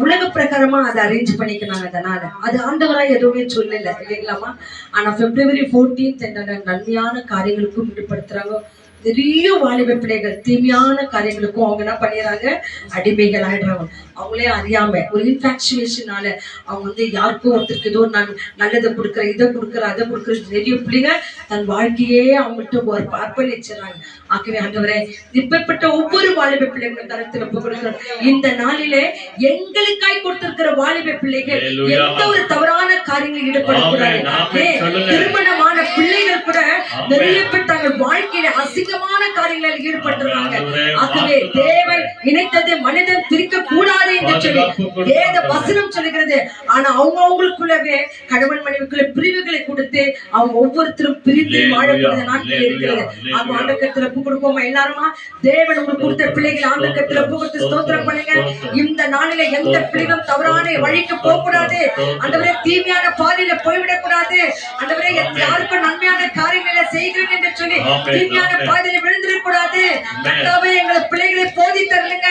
உலக பிரகாரமா அதை அரேஞ்ச் பண்ணிக்கிறாங்க. அதனால அது ஆண்டவராய் எதுவுமே சொல்லல இல்லைங்களாமா. ஆனா February 14th என்ற நன்மையான காரியங்களுக்கும் ஈடுபடுத்துறாங்க. நிறைய வாலிப பிள்ளைகள் தீமையான காரியங்களுக்கும் அவங்க என்ன பண்ணிடுறாங்க, அடிமைகள் ஆயிடுறாங்க. அவங்களே அறியாம ஒரு இன்ஃபாக்சுவேஷனால அவங்க வந்து யாருக்கும் ஒருத்தருக்கு ஏதோ நான் நல்லதை கொடுக்குறேன், இதை கொடுக்குறேன், அதை கொடுக்குறேன். நிறைய பிள்ளைங்க தன் வாழ்க்கையே அவங்கள்ட்ட ஒரு அர்ப்பணிச்சிடறாங்க. ஆகவே ஆண்டவரே இப்பேற்பட்ட ஒவ்வொரு வாலிப பிள்ளைகளும் தரத்தில் கொடுக்கிறோம். இந்த நாளிலே எங்களுக்காய் கொடுத்திருக்கிற வாலிப பிள்ளைகள் எந்த ஒரு தவறான காரியங்களில் ஈடுபடக்கூடாது. திருமணமான பிள்ளைகள் கூட நிறைய பேர் தங்கள் வாழ்க்கையில அசிங்கமான காரியங்களில் ஈடுபட்டுறாங்க. ஆகவே தேவன் இணைத்ததை மனிதன் பிரிக்க கூடாது என்று சொல்லி வேத வசனம் சொல்லுகிறது. ஆனா அவங்க அவங்களுக்குள்ளவே கணவன் மனைவிக்குள்ள பிரிவுகளை கொடுத்து அவங்க ஒவ்வொருத்தரும் பிரிந்து வாழக்கூடிய நாட்கள் இருக்கிறது. அவங்க ஆண்டவரிடத்துல ஒப்பு கொடுப்போமா? எல்லாருமா தேவன் உங்களுக்கு கொடுத்த பிள்ளைகள் ஆண்டவரிடத்துல ஒப்பு கொடுத்து ஸ்தோத்திரம் பண்ணுங்க. இந்த நாளில எந்த பிள்ளைகளும் தவறான வழிக்கு போக கூடாது. ஆண்டவரே தீமையான பாதையில போய்விடக் கூடாது. ஆண்டவரே யாருக்கும் நன்மையான காரியங்களை செய்கிறேன் என்று சொல்லி தீமையான பாதையில விழுந்துடக் கூடாது. கர்த்தாவே எங்களை பிள்ளைகளை போதி தருங்க,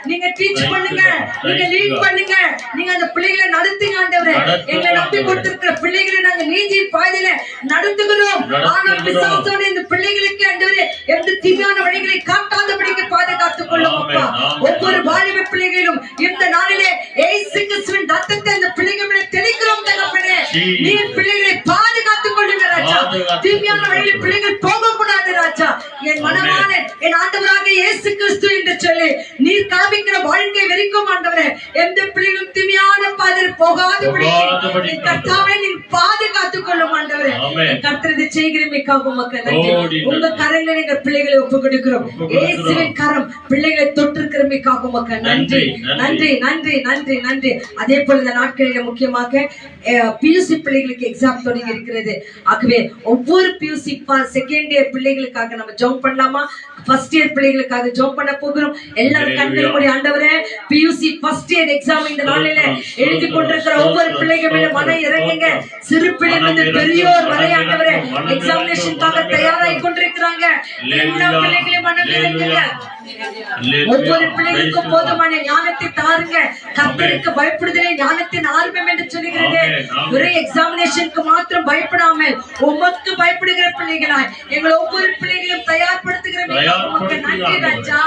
நீங்க டீச் பண்ணுங்க, நீங்க லீட் பண்ணுங்க, நீங்க அந்த பிள்ளைகளை நடத்துங்க. ஆண்டவரே எங்களை நம்பி கொடுத்திருக்கிற பிள்ளைகளை நாங்க நீதி பாதையில நடத்துகிறோம். ஆனா பிசாசோட இந்த பிள்ளைகளுக்கு ஆண்டவரே எந்த தீமையான வழிகளை காட்டாதபடிக்கு பாதுகாத்துக் கொள்ளும் அப்பா. ஒவ்வொரு வாலிப பிள்ளைகளும் இந்த நாளிலே இயேசு கிறிஸ்துவின் ரத்தத்தை அந்த பிள்ளைகள் மேல தெளிக்கிறோம் தகப்பனே. நீர் பிள்ளைகளை பாதுகாத்துக் கொள்ளுங்க ராஜா. தீமையான வழியில் பிள்ளைகள் போக கூடாது ராஜா. என் மனமான என் ஆண்டவராக இயேசு கிறிஸ்து என்று சொல்லி நீர் காமிக்கிற வாழ்க்கை வெறிக்கும் ஆண்டவரே. எந்த பிள்ளைகளும் தீமையான பாதையில் போகாதபடி கர்த்தாவே நீர் பாதுகாத்துக் கொள்ளும் ஆண்டவரே. கர்த்தரது செய்கிறமைக்காக மக்கள் நன்றி. உங்க கரங்களை எங்க பிள்ளைகளை ஒப்புக் கொடுக்கிறோம். இயேசுவின் கரம் பிள்ளைகளை தொட்டிருக்கிறமைக்காக மக்கள் நன்றி, நன்றி, நன்றி, நன்றி, நன்றி. அதே போல இந்த நாட்களில் முக்கியமாக பியூசி பிள்ளைகளுக்கு எக்ஸாம் தொடங்கி இருக்கிறது. ஆகவே ஒவ்வொரு பியூசி செகண்ட் இயர் பிள்ளைகளுக்காக நம்ம ஜெபம் பண்ணலாமா? ஃபர்ஸ்ட் இயர் பிள்ளைகளுக்காக ஜெபம் பண்ண போகிறோம். எல்லாரும் கண்கள் மூடி ஆண்டவரே பியூசி ஃபர்ஸ்ட் இயர் எக்ஸாம் இந்த நாளில எழுதி கொண்டிருக்கிற ஒவ்வொரு பிள்ளைகள் மேல மன இறங்குங்க. சிறு பிள்ளைகள் பெரியோர் வரை ஆண்டவரே எக்ஸாமினேஷனுக்காக தயாராகி கொண்டிருக்கிறாங்க. எல்லா பிள்ளைகளையும் மனம் இறங்குங்க. ஒவ்வொரு பிள்ளைகளுக்கும் போதுமான ஞானத்தை தாருங்க. கர்த்தருக்கு பயப்படுதலே ஞானத்தின் ஆரம்பம் என்று சொல்லுகிறது. ஒரே எக்ஸாமினேஷனுக்கு மாத்திரம் பயப்படாமல் உமக்கு பயப்படுகிற பிள்ளைகளாய் எங்கள் ஒவ்வொரு பிள்ளைகளையும் தயார்படுத்துகிற நன்றி ராஜா.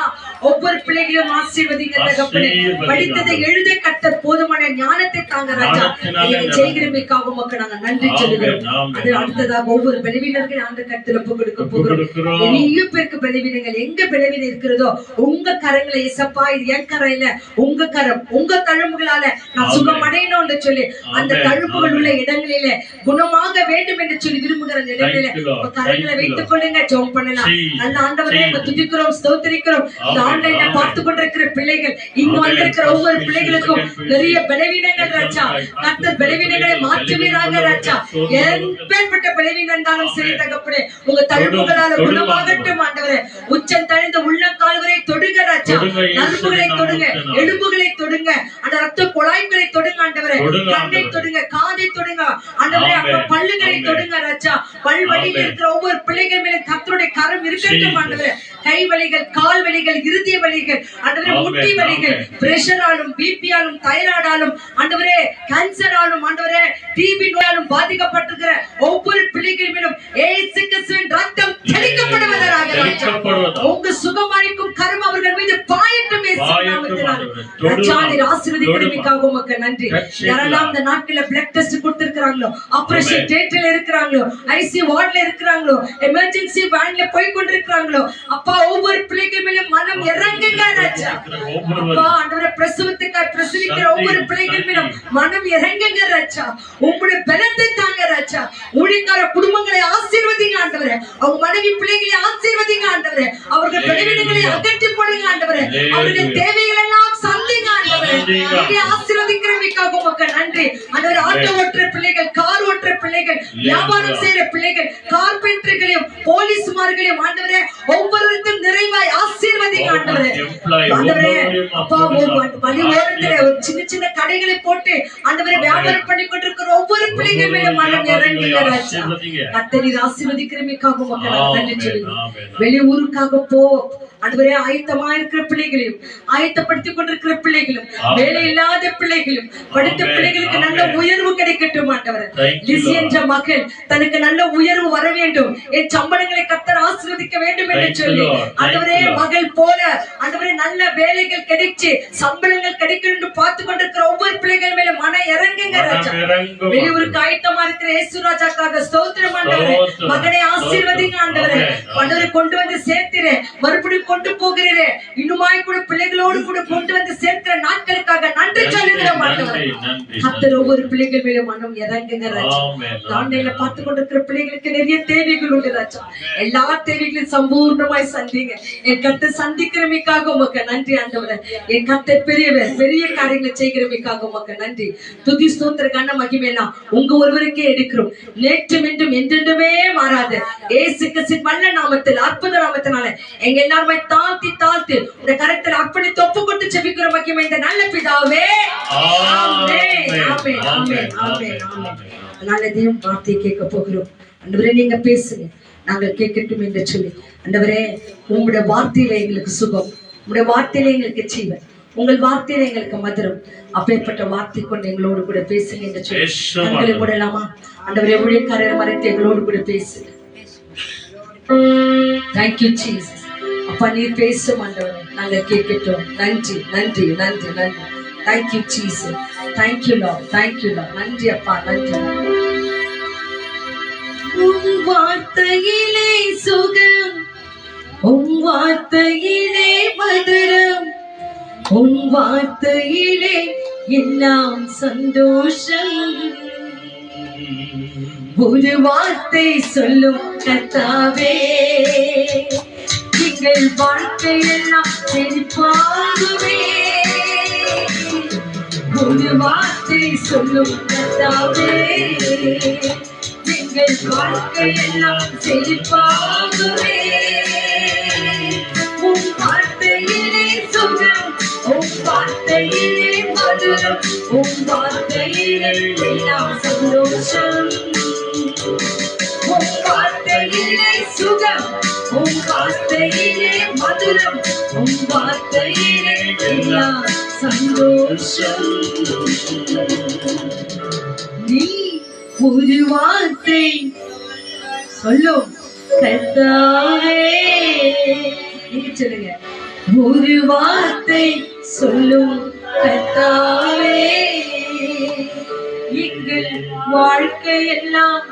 ஒவ்வொரு பிள்ளைகளையும் ஆசீர்வதிங்க தகப்பனே. படித்ததை எழுத கர்த்தர் போதுமான ஞானத்தை தாங்க ராஜா. நீங்க செய்கிறமைக்காக உமக்கு நாங்க நன்றி சொல்லுகிறோம். அது அடுத்ததாக ஒவ்வொரு பலவீனர்கள் ஆண்டு கர்த்தர் ஒப்பு கொடுக்க போகிறோம். நிறைய பேருக்கு பலவீனங்கள், எங்க பலவீனம் இருக்கிறதோ உங்க கரங்களை இசப்பா, இது என் கரம் இல்ல, உங்க கரம், உங்க தழும்புகளால நான் சுகம் அடையணும்னு சொல்லி அந்த தழும்புகள் உள்ள இடங்களிலே குணமாக வேண்டும் என்று சொல்லி விரும்புகிற இடங்களிலே உங்க கரங்களை வைத்துக் கொள்ளுங்க. ஜெபம் பண்ணலாம். நல்ல ஆண்டவரே, துதிக்கிறோம், ஸ்தோத்திரிக்கிறோம். இந்த ஆன்லைன்ல பார்த்து கொண்டிருக்கிற பிள்ளைகள், இங்க வந்திருக்கிற ஒவ்வொரு பிள்ளைகளுக்கும் நிறைய பலவீனங்கள் ராஜா. கர்த்தர் பலவீனங்களை மாற்றுவீராக ராஜா. எப்பேற்பட்ட பலவீனம் இருந்தாலும் சரி தகப்பனே, உங்க தழும்புகளால குணமாகட்டும் ஆண்டவரே. உச்சம் தணிந்த உள்ளங்கால் வரை தொடுங்க ராஜா. நரம்புகளை தொடுங்க, எலும்புகளை தொடுங்க, அந்த ரத்த குழாய்களை தொடுங்க ஆண்டவரே. கண்ணை தொடுங்க, காதை தொடுங்க ஆண்டவரே. அப்ப பல்லுகளை தொடுங்க ராஜா. பல்வழியில் இருக்கிற ஒவ்வொரு பிள்ளைகள் மேல கர்த்தருடைய கரம் இருக்கட்டும் ஆண்டவரே. கை வலிகள், கால் வலிகள், இருதய வலிகள் ஆண்டவரே, முட்டி வலிகள், பிரஷராலும், பிபியாலும், தைராய்டாலும் ஆண்டவரே, கேன்சராலும் ஆண்டவரே, டிபி நோயாலும் பாதிக்கப்பட்டிருக்கிற ஒவ்வொரு பிள்ளைகள் மேலும் இயேசு கிறிஸ்துவின் ரத்தம் தெளிக்கப்படுவதாக ராஜா. உங்க சுகமளிக்கும் கரம் அவர்கள் மீது பாயட்டும் இயேசுவின் நாமத்தினாலே. ராஜா, நீர் ஆசீர்வதிக்கிறதுக்காக உமக்கு நன்றி. யாரெல்லாம் இந்த நாட்கள்ல பிளட் டெஸ்ட் கொடுத்திருக்காங்களோ, ஆபரேஷன் தியேட்டர்ல இருக்கிறாங்களோ, ஐசி வார்ட்ல இருக்கிறாங்களோ, எமர்ஜென்சி வேன்ல போய் கொண்டிருக்கிறாங்களோ, அப்பா ஒவ்வொரு பிள்ளைகள் மேலும் மனம் இறங்குங்க ராஜா. அப்பா ஆண்டவரே, பிரசவத்துக்காக பிரசவிக்கிற ஒவ்வொரு பிள்ளைகள் மேலும் மனம் இறங்குங்க ராஜா. உங்களுடைய பலத்தை தாங்க ராஜா. ஊழியக்கார குடும்பங்களை ஆசீர்வதிங்க ஆண்டவரே. அவங்க மனைவி பிள்ளைகளை ஆசீர்வதிங்க ஆண்டவரே. அவர்கள் பலவீனங்களை அகற்றி போடுங்க ஆண்டவரே. அவர்கள் தேவைகள் எல்லாம் சந்திங்க ஆண்டவரே. நீங்க ஆசீர்வதிக்கிறதுக்காக உமக்கு நன்றி ஆண்டவரே. ஆட்டோ ஓட்டுற பிள்ளைகள், கார் ஓட்டுற பிள்ளைகள், வியாபாரம் செய்யற பிள்ளைகள், கார்பெண்டர்களையும் போலீஸ்மார்களையும் ஆண்டவரே ஒவ்வொருத்தரும் நிறைவாய் ஆசீர்வதிங்க ஆண்டவரே. ஆண்டவரே, அப்பா வழி ஓரத்துல ஒரு சின்ன சின்ன கடைகளை போட்டு ஆண்டவரே வியாபாரம் பண்ணி கொண்டிருக்கிற ஒவ்வொரு பிள்ளைகள் மேல மனம் இறங்குங்க ராஜா. கர்த்தர் ஆசீர்வதிக்கிறதுக்காக உமக்கு நன்றி சொல்லுங்க. வெளியூருக்காக போ ஆண்டவரே, ஆயத்தமா இருக்கிற பிள்ளைகளையும், ஆயத்தப்படுத்திக் கொண்டிருக்கிற பிள்ளைகளும், வேலை இல்லாத பிள்ளைகளும், படித்த பிள்ளைகளுக்கு நல்ல உயர்வு கிடைக்கட்டும் ஆண்டவரே. லிசி என்ற மகள் தனக்கு நல்ல உயர்வு வர வேண்டும், என் சம்பளங்களை கர்த்தர் ஆசீர்வதிக்க வேண்டும் என்று சொல்லி ஆண்டவரே, மகள் போல ஆண்டவரே நல்ல வேலைகள் கிடைச்சு சம்பளங்கள் கிடைக்கும் என்று பார்த்து கொண்டிருக்கிற ஒவ்வொரு பிள்ளைகள் மேல மன இறங்குங்க ராஜா. வெளியூருக்கு ஆயத்தமா இருக்கிற இயேசு ராஜாக்காக ஸ்தோத்திரம் ஆண்டவரே. மகனை ஆசீர்வதிங்க ஆண்டவரே. ஆண்டவரை கொண்டு வந்து சேர்த்திரே, மறுபடியும் கொண்டு போகிறீரே, இன்னுமாய் கூட பிள்ளைகளோடு கூட கொண்டு வந்து சேர்க்கிற நாட்களுக்காக நன்றி சொல்லுகிறோம் ஆண்டவரே. கர்த்தர் ஒவ்வொரு பிள்ளைகள் மேல மனம் இறங்குங்க ராஜா. ஆன்லைன்ல பார்த்து கொண்டிருக்கிற பிள்ளைகளுக்கு நிறைய தேவைகள் உண்டு ராஜா. எல்லா தேவைகளையும் சம்பூர்ணமாய் சந்திங்க. என் கர்த்தர் சந்திக்கிறமைக்காக உமக்கு நன்றி ஆண்டவரே. என் கர்த்தர் பெரியவர், பெரிய காரியங்களை செய்கிறமைக்காக உமக்கு நன்றி. துதி ஸ்தோத்திர கன மகிமையெல்லாம் உங்க ஒருவருக்கே எடுக்கிறோம். நேற்று மீண்டும் என்றென்றுமே மாறாது இயேசு கிறிஸ்துவின் வல்ல நாமத்தில், அற்புத நாமத்தினால எங்க எல்லாருமே தாழ்த்தி தாழ்த்தி இந்த கரத்தில் அர்ப்பணித்து ஒப்பு கொண்டு ஜெபிக்கிற மகிமை இந்த நல்ல பிதாவே. ஆமென், ஆமென், ஆமென், ஆமென், ஆமென். நல்ல தேவன் வார்த்தையை கேட்க போகிறோம். ஆண்டவரே, நீங்க பேசுங்க, நாங்கள் கேட்கட்டும் என்று சொல்லி. ஆண்டவரே, உங்களுடைய வார்த்தையில எங்களுக்கு சுகம், உங்களுடைய வார்த்தையில எங்களுக்கு ஜீவன், உங்கள் வார்த்தையில எங்களுக்கு மதுரம். அப்பேற்பட்ட வார்த்தை கொண்டு எங்களோடு கூட பேசுங்க என்று சொல்லி எங்களை கூடலாமா? ஆண்டவரே, ஊழியக்காரர் மறைத்து எங்களோடு கூட பேசுங்க. Thank you Jesus. அப்பா, நீர் பேசும் ஆண்டவரே, நாங்க கேட்கட்டும். நன்றி, நன்றி, நன்றி, நன்றி. Thank you Jesus. Thank you Lord, thank you Lord. நன்றி அப்பா, நன்றி. உன் வார்த்தையிலே சுகம், உன் வார்த்தையிலே மதுரம், உன் வார்த்தையிலே எல்லாம் சந்தோஷம். ஒரு வார்த்தை சொல்லும் கர்த்தாவே, எங்கள் வாழ்க்கையெல்லாம் செழிப்பாகுமே. ஒரு வார்த்தை சொல்லும் கர்த்தாவே, எங்கள் வாழ்க்கையெல்லாம் செழிப்பாகுமே. உன் வார்த்தையிலே சுகம், உன் வார்த்தையிலே மதுரம், உன் வார்த்தையிலே எல்லாம் சந்தோஷம். உன் வார்த்தையிலே சுகம், உன் வார்த்தையிலே மதுரம், உன் வார்த்தையிலே எல்லாம் சந்தோஷம். நீ ஒரு வார்த்தை சொல்லும் கர்த்தாவே. நீங்க சொல்லுங்க, ஒரு வார்த்தை சொல்லும் கர்த்தாவே, எங்கள் வாழ்க்கையெல்லாம்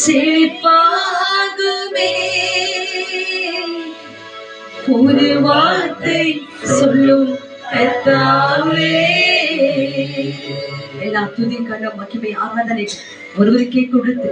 செழிப்பாகுமே. ஒரு வார்த்தை சொல்லும் கர்த்தாவே. எல்லா துதி கண்ட மகிமை ஆராதனை ஒருவருக்கே கொடுத்து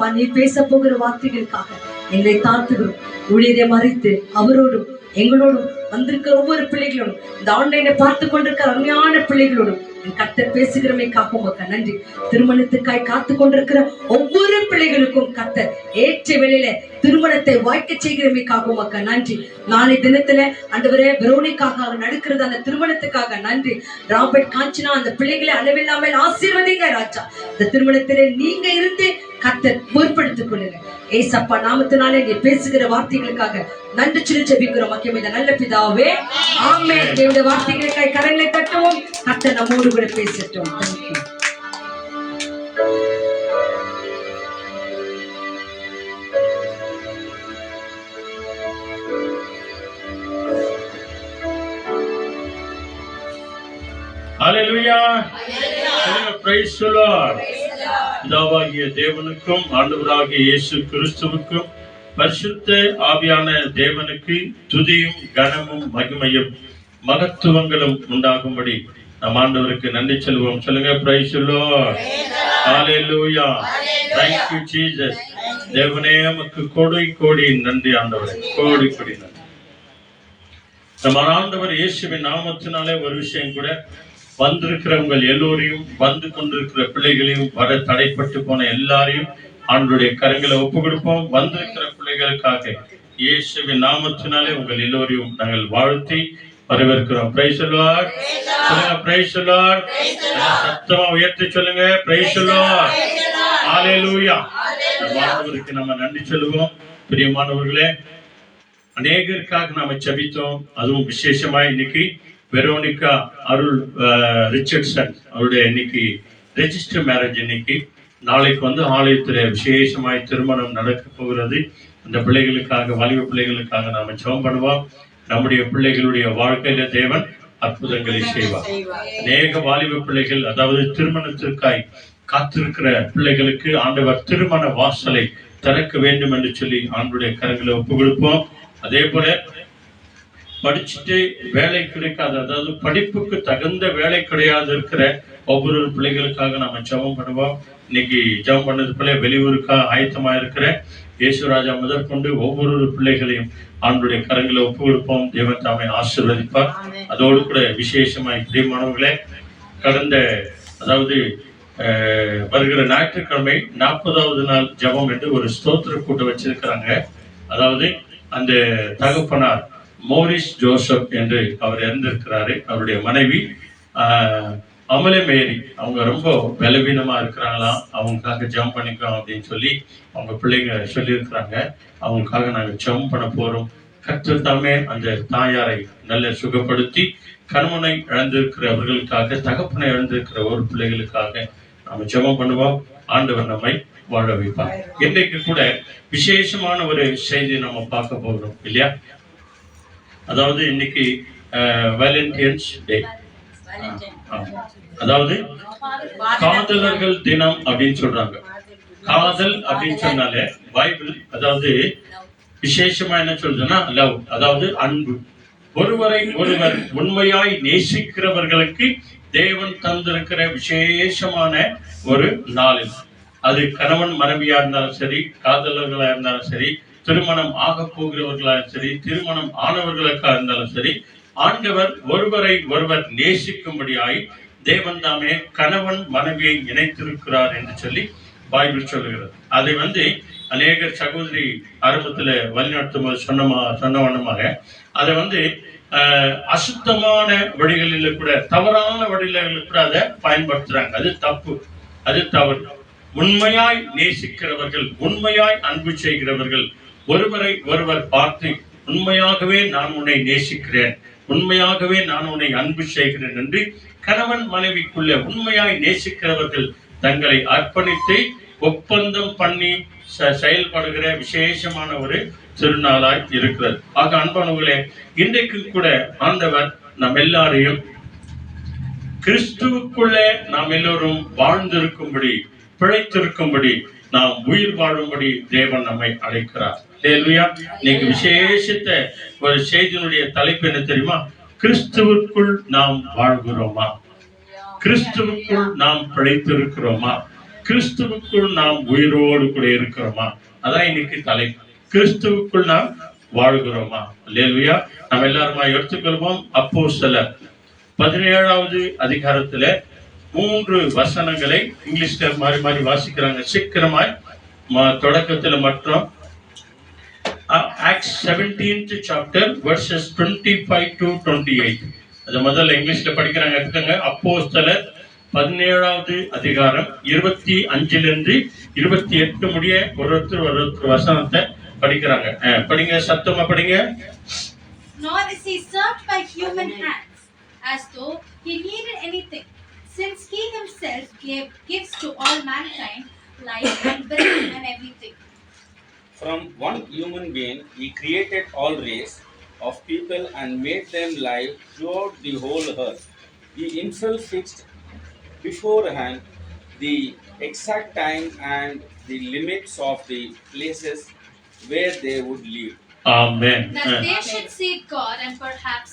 பண்ணி பேச போகிற வார்த்தைகளுக்காக எங்களை தாழ்த்துகிறோம். ஊழியரை மறைத்து அவரோடும் எங்களோடும் வந்திருக்கிற ஒவ்வொரு பிள்ளைகளோடும், இந்த ஆன்லைனை பார்த்து கொண்டிருக்கிற அருமையான பிள்ளைகளோடும் கர்த்தர் பேசுகிறமைக்காக உமக்கு நன்றி. திருமணத்துக்காய் காத்து கொண்டிருக்கிற ஒவ்வொரு பிள்ளைகளுக்கும் கர்த்தர் ஏற்ற வேளையில திருமணத்தை வாய்க்க செய்கிறமைக்காக உமக்கு நன்றி. நாளை தினத்துல ஆண்டவரே வெரோனிக்காக நடக்கிறது அந்த திருமணத்துக்காக நன்றி. ராபர்ட் காஞ்சனா அந்த பிள்ளைகளை அளவில்லாமல் ஆசீர்வதிங்க ராஜா. இந்த திருமணத்திலே நீங்க இருந்து கர்த்தர் பொறுப்படுத்திக் கொள்ளுங்க. ஏசப்பா நாமத்தினாலே நீ பேசுகிற வார்த்தைகளுக்காக நன்றி சொல்லி ஜெபிக்கிறோம் மக்கியம் இந்த நல்ல பிதாவே, ஆமென். தேவனுடைய வார்த்தைகளுக்காய் கரங்களை தட்டுவோம். கர்த்தர் நம்மோடு கூட பேசட்டும். Thank you. Hallelujah. Praise the Lord. பிதாவாகிய தேவனுக்கும் ஆண்டவராகிய இயேசு கிறிஸ்துவுக்கும் பரிசுத்த ஆவியான தேவனுக்கு துதியும் கனமும் மகிமையும் மகத்துவங்களும் உண்டாகும்படி நம் ஆண்டவருக்கு நன்றி சொல்வோம். சொல்லுங்க, praise the Lord. Hallelujah. Thank you Jesus. தேவனே உமக்கு கோடி கோடி நன்றி ஆண்டவரே, கோடி கோடி நன்றி. நம்ம ஆண்டவர் இயேசுவின் நாமத்தினாலே ஒரு விஷயம் கூட வந்திருக்கிறவங்க எல்லோரையும் வந்து கொண்டிருக்கிற பிள்ளைகளையும் வர தடைப்பட்டு போன எல்லாரையும் ஆண்டவருடைய கரங்களை ஒப்பு கொடுப்போம். வந்திருக்கிற பிள்ளைகளுக்காக இயேசுவின் நாமத்தினாலே உங்கள் எல்லோரையும் நாங்கள் வாழ்த்தி வரவேற்கிறோம். Praise the Lord. சொல்லுங்க, பிரைஸ் தி லார்ட். சத்தமா உயர்த்தி சொல்லுங்க, பிரைஸ் தி லார்ட். ஹalleluya. ஆண்டவருக்கு நம்ம நன்றி சொல்லுவோம். பிரியமானவர்களே, அநேகருக்காக நாம ஜெபித்தோம். அதுவும் விசேஷமா இன்னைக்கு வெரோனிகா அருள் ரிச்சர்ட்சன் அவருடைய இன்னைக்கு ரெஜிஸ்டர் மேரேஜ். இன்னைக்கு நாளைக்கு வந்து ஆலயத்துல விசேஷமாய் திருமணம் நடக்க போகிறது. அந்த பிள்ளைகளுக்காக, வாலிப பிள்ளைகளுக்காக நாம ஜெபம் பண்ணுவோம். நம்முடைய பிள்ளைகளுடைய வாழ்க்கையில தேவன் அற்புதங்களை செய்வார். அநேக வாலிப பிள்ளைகள், அதாவது திருமணத்திற்காய் காத்திருக்கிற பிள்ளைகளுக்கு ஆண்டவர் திருமண வாசலை திறக்க வேண்டும் என்று சொல்லி ஆண்டவருடைய கரங்களை ஒப்பு கொடுப்போம். அதே போல படிச்சுட்டு வேலை கிடைக்காத, அதாவது படிப்புக்கு தகுந்த வேலை கிடையாது இருக்கிற ஒவ்வொரு பிள்ளைகளுக்காக நம்ம ஜெபம் பண்ணுவோம். இன்னைக்கு ஜெபம் பண்ணது போல வெளியூருக்கா ஆயத்தமா இருக்கிற இயேசுராஜா முதற்கொண்டு ஒவ்வொரு பிள்ளைகளையும் ஆண்டவருடைய கரங்களை ஒப்பு கொடுப்போம். தேவன் தாமே ஆசீர்வதிப்பார். அதோடு கூட விசேஷமாய் பிரியமானவர்களே, கடந்த அதாவது வருகிற ஞாயிற்றுக்கிழமை 40வது நாள் ஜெபம் என்று ஒரு ஸ்தோத்திர கூட்டம் வச்சிருக்கிறாங்க. அதாவது அந்த தகப்பனார் மோரிஸ் ஜோசப் என்று அவர் இறந்திருக்கிறாரு. அவருடைய மனைவி அமலே மேரி, அவங்க ரொம்ப பலவீனமா இருக்கிறாங்களாம். அவங்களுக்காக ஜெபம் பண்ணிக்கிறோம் அப்படின்னு சொல்லி அவங்க பிள்ளைங்க சொல்லியிருக்கிறாங்க. அவங்களுக்காக நாங்கள் ஜெபம் பண்ண போறோம். கர்த்தர் தாமே அந்த தாயாரை நல்ல சுகப்படுத்தி கணவனை இழந்திருக்கிறவர்களுக்காக, தகப்பனை இழந்திருக்கிற ஒரு பிள்ளைகளுக்காக நாம ஜெபம் பண்ணுவோம். ஆண்டவர் நம்மை வாழ வைப்பார். இன்றைக்கு கூட விசேஷமான ஒரு செய்தி நம்ம பார்க்க போகிறோம் இல்லையா? அதாவது இன்னைக்கு வேலண்டைன்ஸ் டே, அதாவது காதலர்கள் தினம் அப்படின்னு சொல்றாங்க. காதல் அப்படின்னு சொன்னாலே பைபிள் அதாவது விசேஷமா என்ன சொல்றதுன்னா லவ், அதாவது அன்பு. ஒருவரை ஒருவர் உண்மையாய் நேசிக்கிறவர்களுக்கு தேவன் தந்திருக்கிற விசேஷமான ஒரு நாள். அது கணவன் மனைவியா இருந்தாலும் சரி, காதலர்களா இருந்தாலும் சரி, திருமணம் ஆக போகிறவர்களா சரி, திருமணம் ஆனவர்களுக்கா இருந்தாலும் சரி, ஆண்டவர் ஒருவரை ஒருவர் நேசிக்கும்படியாய் தேவன் தாமே கணவன் மனைவியை இணைத்திருக்கிறார் என்று சொல்லி பைபிள் சொல்லுகிறது. அதை அநேகர் சகோதரி ஆரம்பத்துல வழிநடத்தும் போது சொன்ன வண்ணமாக அதை அசுத்தமான வழிகளில் கூட, தவறான வழிகளில் கூட அதை பயன்படுத்துறாங்க. அது தப்பு, அது தவறு. உண்மையாய் நேசிக்கிறவர்கள், உண்மையாய் அன்பு செய்கிறவர்கள் ஒருவரை ஒருவர் பார்த்து உண்மையாகவே நான் உன்னை நேசிக்கிறேன், உண்மையாகவே நான் உன்னை அன்பு செய்கிறேன் என்று கணவன் மனைவிக்குள்ள உண்மையாய் நேசிக்கிறவர்கள் தங்களை அர்ப்பணித்து ஒப்பந்தம் பண்ணி செயல்படுகிற விசேஷமான ஒரு திருநாளாய் இருக்கிறது. ஆக அன்பானவர்களே, இன்றைக்கு கூட ஆண்டவர் நம் எல்லாரையும் கிறிஸ்துவுக்குள்ளே நாம் எல்லோரும் வாழ்ந்திருக்கும்படி, பிழைத்திருக்கும்படி, நாம் உயிர் வாழும்படி தேவன் நம்மை அழைக்கிறார். ஹல்லேலூயா. இன்னைக்கு விசேஷித்த ஒரு செய்தியினுடைய தலைப்பு என்ன தெரியுமா? கிறிஸ்துவுக்குள் நாம் வாழ்கிறோமா? கிறிஸ்துவுக்குள் நாம் பிழைத்திருக்கிறோமா? கிறிஸ்துவுக்குள் நாம் உயிரோடு கூட இருக்கிறோமா? அதான் இன்னைக்கு தலைப்பு. கிறிஸ்துவுக்குள் நாம் வாழ்கிறோமா? ஹல்லேலூயா. நாம் எல்லாருமா எடுத்துக்கொள்வோம். அப்போஸ்தலர் 17வது அதிகாரத்துல 3 வசனங்களை இங்கிலீஷ்ல மாறி மாறி வாசிக்கிறாங்க. சீக்கிரமாய் தொடக்கத்துல மட்டும் Acts 17th chapter verses 25 to 28. அது முதல்ல இங்கிலீஷ்ல படிக்கிறாங்க. எடுத்துங்க. அப்போஸ்தலர் 17வது அதிகாரம் 25லிருந்து 28 முடிய ஒருத்தர் வசனத்தை படிக்கிறாங்க. படிங்க, சத்தமா படிங்க. Nor is he served by human hands, as though he needed anything, since he himself gave gifts to all mankind, life and breath and everything. From one human being, he created all race of people and made them live throughout the whole earth. He himself fixed beforehand the exact time and the limits of the places where they would live. Amen. That they should seek God and perhaps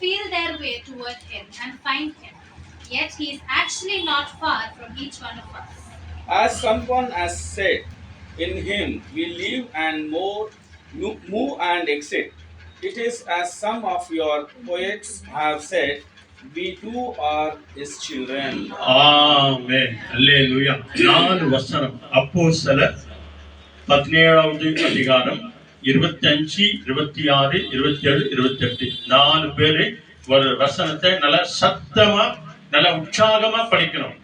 feel their way toward Him and find Him. Yet He is actually not far from each one of us. As someone has said, in Him we live and move and exist. It is as some of your poets have said, we too are His children. Amen. Hallelujah. 4 வசனம். அப்போஸ்தலர் 17வது அதிகாரம் 25, 26, 27, 28. 4 பேரு ஒரு வசனத்தை நல்ல சத்தமா, நல்ல உற்சாகமா படிக்கணும்.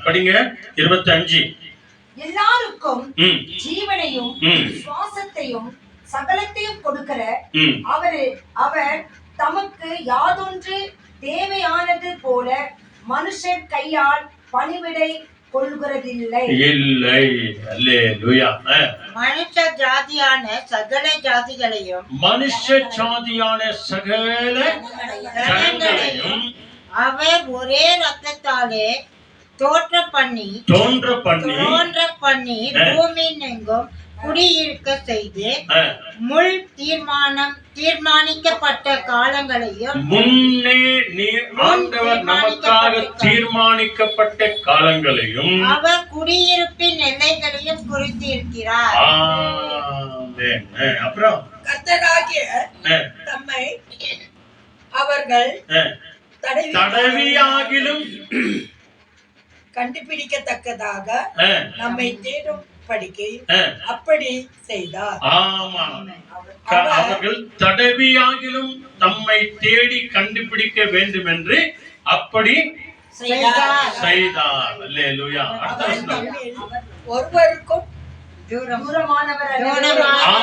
படிங்க. 25. எல்லாருக்கும் ஜீவனையும் சுவாசத்தையும் சகலத்தையும் கொடுக்கிற அவர் தமக்கு யாதொன்று தேவையானது போல மனுஷர் கையால் பணிவிடை கொள்கிறதில்லை. இல்லை. அல்லேலூயா. மனுஷ ஜாதியான சகல ஜாதிகளையும் ஜனங்களையும் அவர் ஒரே ரத்தத்தாலே தோன்ற பண்ணி பூமியின் எங்கும் குடியிருக்க செய்து முள் தீர்மானிக்கப்பட்ட காலங்களையும் முன்னே ஆண்டவர் நமக்காக தீர்மானிக்கப்பட்ட காலங்களையும் அவர் குடியிருப்பின் எல்லைகளையும் குறித்திருக்கிறார். அப்புறம் கர்த்தராகிய தம்மை அவர்கள் தடவியாகிலும் கண்டுபிடிக்கத்தக்கதாக நம்மை தேடும் படிக்கை அப்படி செய்தார். ஆமா, அவர்கள் தடவியாகிலும் தம்மை தேடி கண்டுபிடிக்க வேண்டும் என்று அப்படி செய்தார். அல்லேலூயா. ஒருவருக்கும்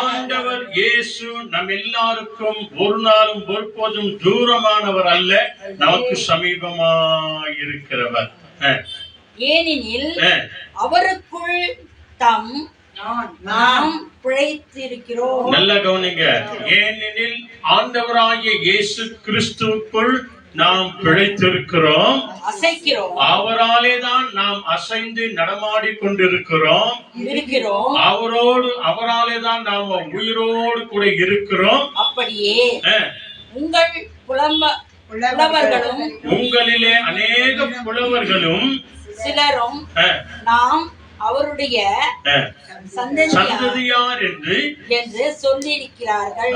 ஆண்டவர் இயேசு நம் எல்லாருக்கும் ஒரு நாளும் ஒருபோதும் தூரமானவர் அல்ல, நமக்கு சமீபமாயிருக்கிறவர். ஏனெனில் அவருக்குள் தம் நாம் பிழைத்திருக்கிறோம். நல்ல கவனிங்க. ஏனெனில் ஆண்டவராகிய இயேசு கிறிஸ்துவுக்குள் நாம் பிழைத்திருக்கிறோம், அவராலே தான் நாம் அசைந்து நடமாடி கொண்டிருக்கிறோம், அவராலே தான் நாம் உயிரோடு கூட இருக்கிறோம். அப்படியே உங்கள் புலவர்களும் உங்களிலே அநேக புலவர்களும் சிலரும் நாம் அவருடைய சந்ததியார் என்று சொல்லியிருக்கிறார்கள்.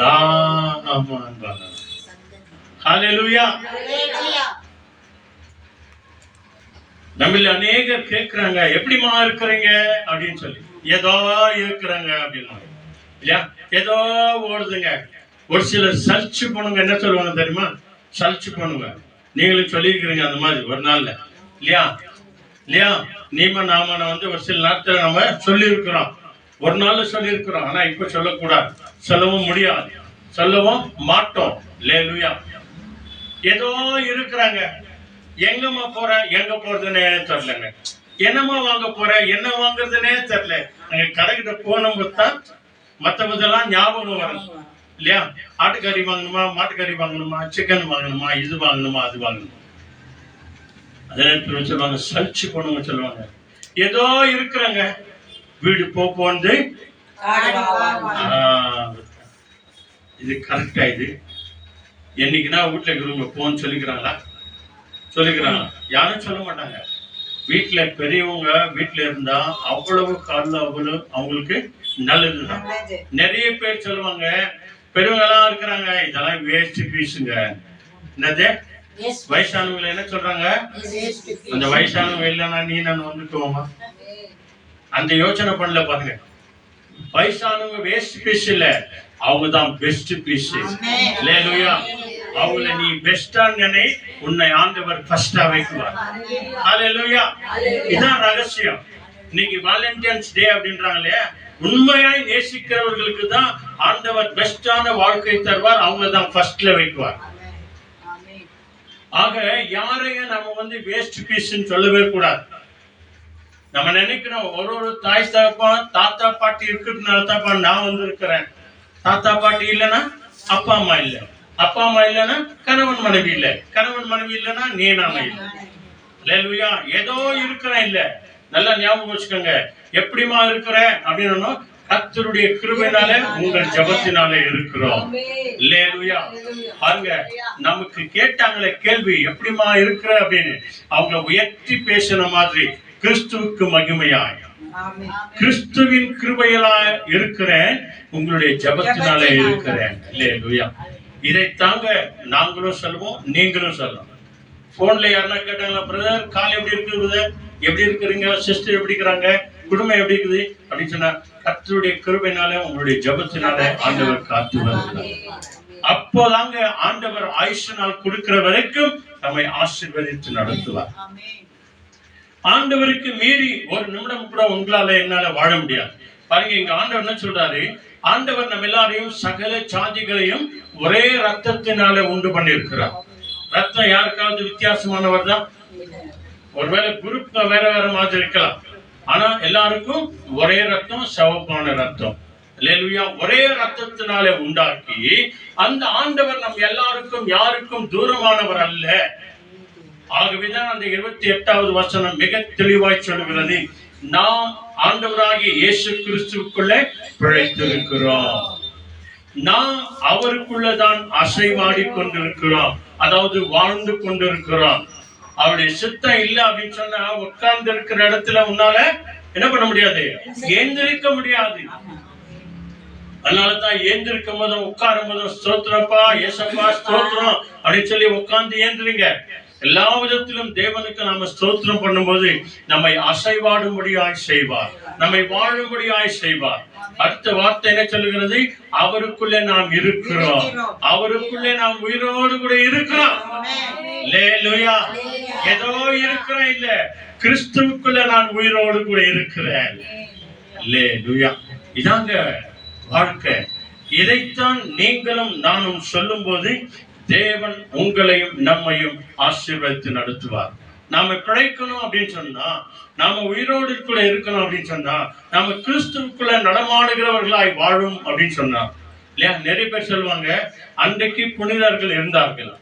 ஹல்லேலூயா. நம்மள அநேகர் கேட்கிறாங்க, எப்படிமா இருக்கிறீங்க அப்படின்னு சொல்லி. ஏதோ இருக்கிறாங்க அப்படின்னு இல்லையா, ஏதோ ஓடுதுங்க. ஒரு சிலர் சர்ச் பண்ணுங்க, என்ன சொல்லுவாங்க தெரியுமா? சர்ச் பண்ணுங்க. நீங்களும் சொல்லியிருக்கிறீங்க அந்த மாதிரி ஒரு நாள்ல, இல்லையா இல்லையா? நாம ஒரு சில நாட்கள் நம்ம சொல்லி இருக்கிறோம், ஒரு நாள்ல சொல்லி இருக்கிறோம். ஆனா இப்ப சொல்லக்கூடாது, சொல்லவும் முடியாது, சொல்லவும் மாட்டோம். அல்லேலூயா. ஏதோ இருக்கிறாங்க. எங்கம்மா போற, எங்க போறதுன்னே தெரியலங்க. என்னமா வாங்க போற, என்ன வாங்குறதுன்னே தெரியல. அங்க கடைக்கிட்ட போனவங்க தான் மத்ததெல்லாம் ஞாபகம் வரும் இல்லையா? ஆட்டுக்கறி வாங்கணுமா, மாட்டுக்கறி வாங்கணுமா, சிக்கன் வாங்கணுமா, இது வாங்கணுமா, அது வாங்கணுமா. அதே நேரத்தில் சொல்லுவாங்க சலிச்சு போனவங்க சொல்லுவாங்க ஏதோ இருக்கிறாங்க வீடு போந்து இது கரெக்டா? இது என்னைக்குன்னா வீட்டுல இருக்கிறவங்க போன்னு சொல்லிக்கிறாங்களா? யாரும் சொல்ல மாட்டாங்க. வீட்டுல பெரியவங்க வீட்டுல இருந்தா அவ்வளவு அவ்வளவு அவங்களுக்கு நல்லதுதான். நிறைய பேர் சொல்லுவாங்க பெரியவங்க எல்லாம் இருக்கிறாங்க இதெல்லாம் வேஸ்ட் பீஸுங்க. என்னது வயசானவங்களை என்ன சொல்றாங்க? அந்த வயசானவங்க இல்லைன்னா நீ நான் வந்துக்குவோமா? அந்த யோசனை பண்ணல பாருங்க. வயசானவங்க வேஸ்ட் பீஸ் இல்ல, அவங்கதான் பெஸ்ட் பீஸ். அல்லேலூயா. அவங்கள நீ பெஸ்டா நினை, உன்னை ஆண்டவர் ஃபர்ஸ்டா வைக்குவார். அல்லேலூயா. இதான் ரகசியம். இன்னைக்கு வாலண்டியன்ஸ் டே அப்படின்றாங்களே, உண்மையாய் நேசிக்கிறவர்களுக்கு தான் ஆண்டவர் பெஸ்டான வாழ்க்கை தருவார். அவங்கள தான் ஃபர்ஸ்ட்ல வைக்குவார். ஆக யாரையும் நம்ம வேஸ்ட் பீஸ் சொல்லவே கூடாது. நம்ம நினைக்கிறோம் ஒரு தாய் தகப்பா தாத்தா பாட்டி இருக்கிறதுனால தான் நான் இருக்கிறேன். தாத்தா பாட்டி இல்லைன்னா அப்பா அம்மா இல்ல, அப்பா அம்மா இல்லைன்னா கணவன் மனைவி இல்ல, கணவன் மனைவி இல்லைன்னா நீ நாம இல்ல. அல்லேலூயா. ஏதோ இருக்கிறேன் இல்ல. நல்லா ஞாபகம் வச்சுக்கோங்க. எப்படிமா இருக்கிற அப்படின்னு கர்த்தருடைய கிருபையினால உங்கள் ஜெபத்தினாலே இருக்கிறோம். அல்லேலூயா. பாருங்க, நமக்கு கேட்டாங்களே கேள்வி எப்படிமா இருக்கிற அப்படின்னு, அவங்க உயர்த்தி பேசின மாதிரி கிறிஸ்துவுக்கு மகிமையாய் கிறிஸ்துவின் கிருபையிலா இருக்கிறேன், உங்களுடைய ஜெபத்தினாலே இருக்கிறேன். அல்லேலூயா. இதைத்தாங்க நாங்களும் சொல்லுவோம், நீங்களும் சொல்லுவோம். போன்ல யாருன்னா கேட்டாங்களா, பிரதர் கால் எப்படி இருக்கு, பிரதர் எப்படி இருக்கிறீங்க, சிஸ்டர் எப்படி இருக்கிறாங்க, குடும்பம் எப்படி இருக்குது அப்படின்னு சொன்னா, கர்த்தருடைய கிருபையினால உங்களுடைய ஜெபத்தினால ஆண்டவர் காத்து வருகிறார். அப்போதாங்க ஆண்டவர் ஆயுசு நாள் கொடுக்கிற வரைக்கும் நம்மை ஆசீர்வதித்து நடத்துவார். ஆண்டவருக்கு மீறி ஒரு நிமிடம் கூட உங்களால என்னால வாழ முடியாது. பாருங்க, இங்க ஆண்டவர் என்ன சொல்றாரு, ஆண்டவர் நம்ம எல்லாரையும் சகல சாதிகளையும் ஒரே ரத்தத்தினால உண்டு பண்ணியிருக்கிறார். ரத்தம் யாருக்காவது வித்தியாசமானவர் தான். ஒருவேளை குரூப் வேற வேற மாதிரி இருக்கலாம், ஆனா எல்லாருக்கும் ஒரே ரத்தம், சிவப்பான ரத்தம். அல்லேலூயா. ஒரே ரத்தத்தினாலே உண்டாக்கி அந்த ஆண்டவர் நம் எல்லாருக்கும் யாருக்கும் தூரமானவர் அல்ல. ஆகவேதான் அந்த 28வது வசனம் மிக தெளிவாய் சொல்லுகிறது, நாம் ஆண்டவராகிய இயேசு கிறிஸ்துவுக்குள்ளே பிழைத்திருக்கிறோம். நாம் அவருக்குள்ளதான் அசைவாடி கொண்டிருக்கிறோம், அதாவது வாழ்ந்து கொண்டிருக்கிறோம். அவருடைய சித்தம் இல்ல அப்படின்னு சொன்னா உட்கார்ந்து இருக்கிற இடத்துல உன்னால என்ன பண்ண முடியாது, ஏந்திருக்க முடியாது. அதனாலதான் ஏந்திருக்கும் போதும் உட்காரும் போதும் ஸ்தோத்திரப்பா ஏசப்பா ஸ்தோத்திரம் அப்படின்னு சொல்லி உட்கார்ந்து ஏந்திரிங்க. எல்லா விதத்திலும் தேவனுக்கு நாம ஸ்தோத்திரம் பண்ணும்போது நம்மை அசைவாடும்படியாய் செய்வார், நம்மை வாழும்படியாய் செய்வார். அடுத்த வார்த்தை என்ன சொல்லுகிறது, அவருக்குள்ளே நாம் இருக்கிறோம், அவருக்குள்ளே நாம் உயிரோடு கூட இருக்கிறோம். அல்லேலூயா. ஏதோ இருக்கிறேன் இல்ல, கிறிஸ்துவுக்குள்ள நான் உயிரோடு கூட இருக்கிறேன். அல்லேலூயா. இதாங்க வாழ்க்கை. இதைத்தான் நீங்களும் நானும் சொல்லும் போது தேவன் உங்களையும் நம்மையும் ஆசீர்வதித்து நடத்துவார். நாம பிழைக்கணும் அப்படின்னு சொன்னா, நாம உயிரோடு கூட இருக்கணும் அப்படின்னு சொன்னா, நாம கிறிஸ்துவுக்குள்ள நடமாடுகிறவர்களாய் வாழும் அப்படின்னு சொன்னா இல்லையா? நிறைய பேர் சொல்லுவாங்க, அன்றைக்கு புனிதர்கள் இருந்தார்கள்,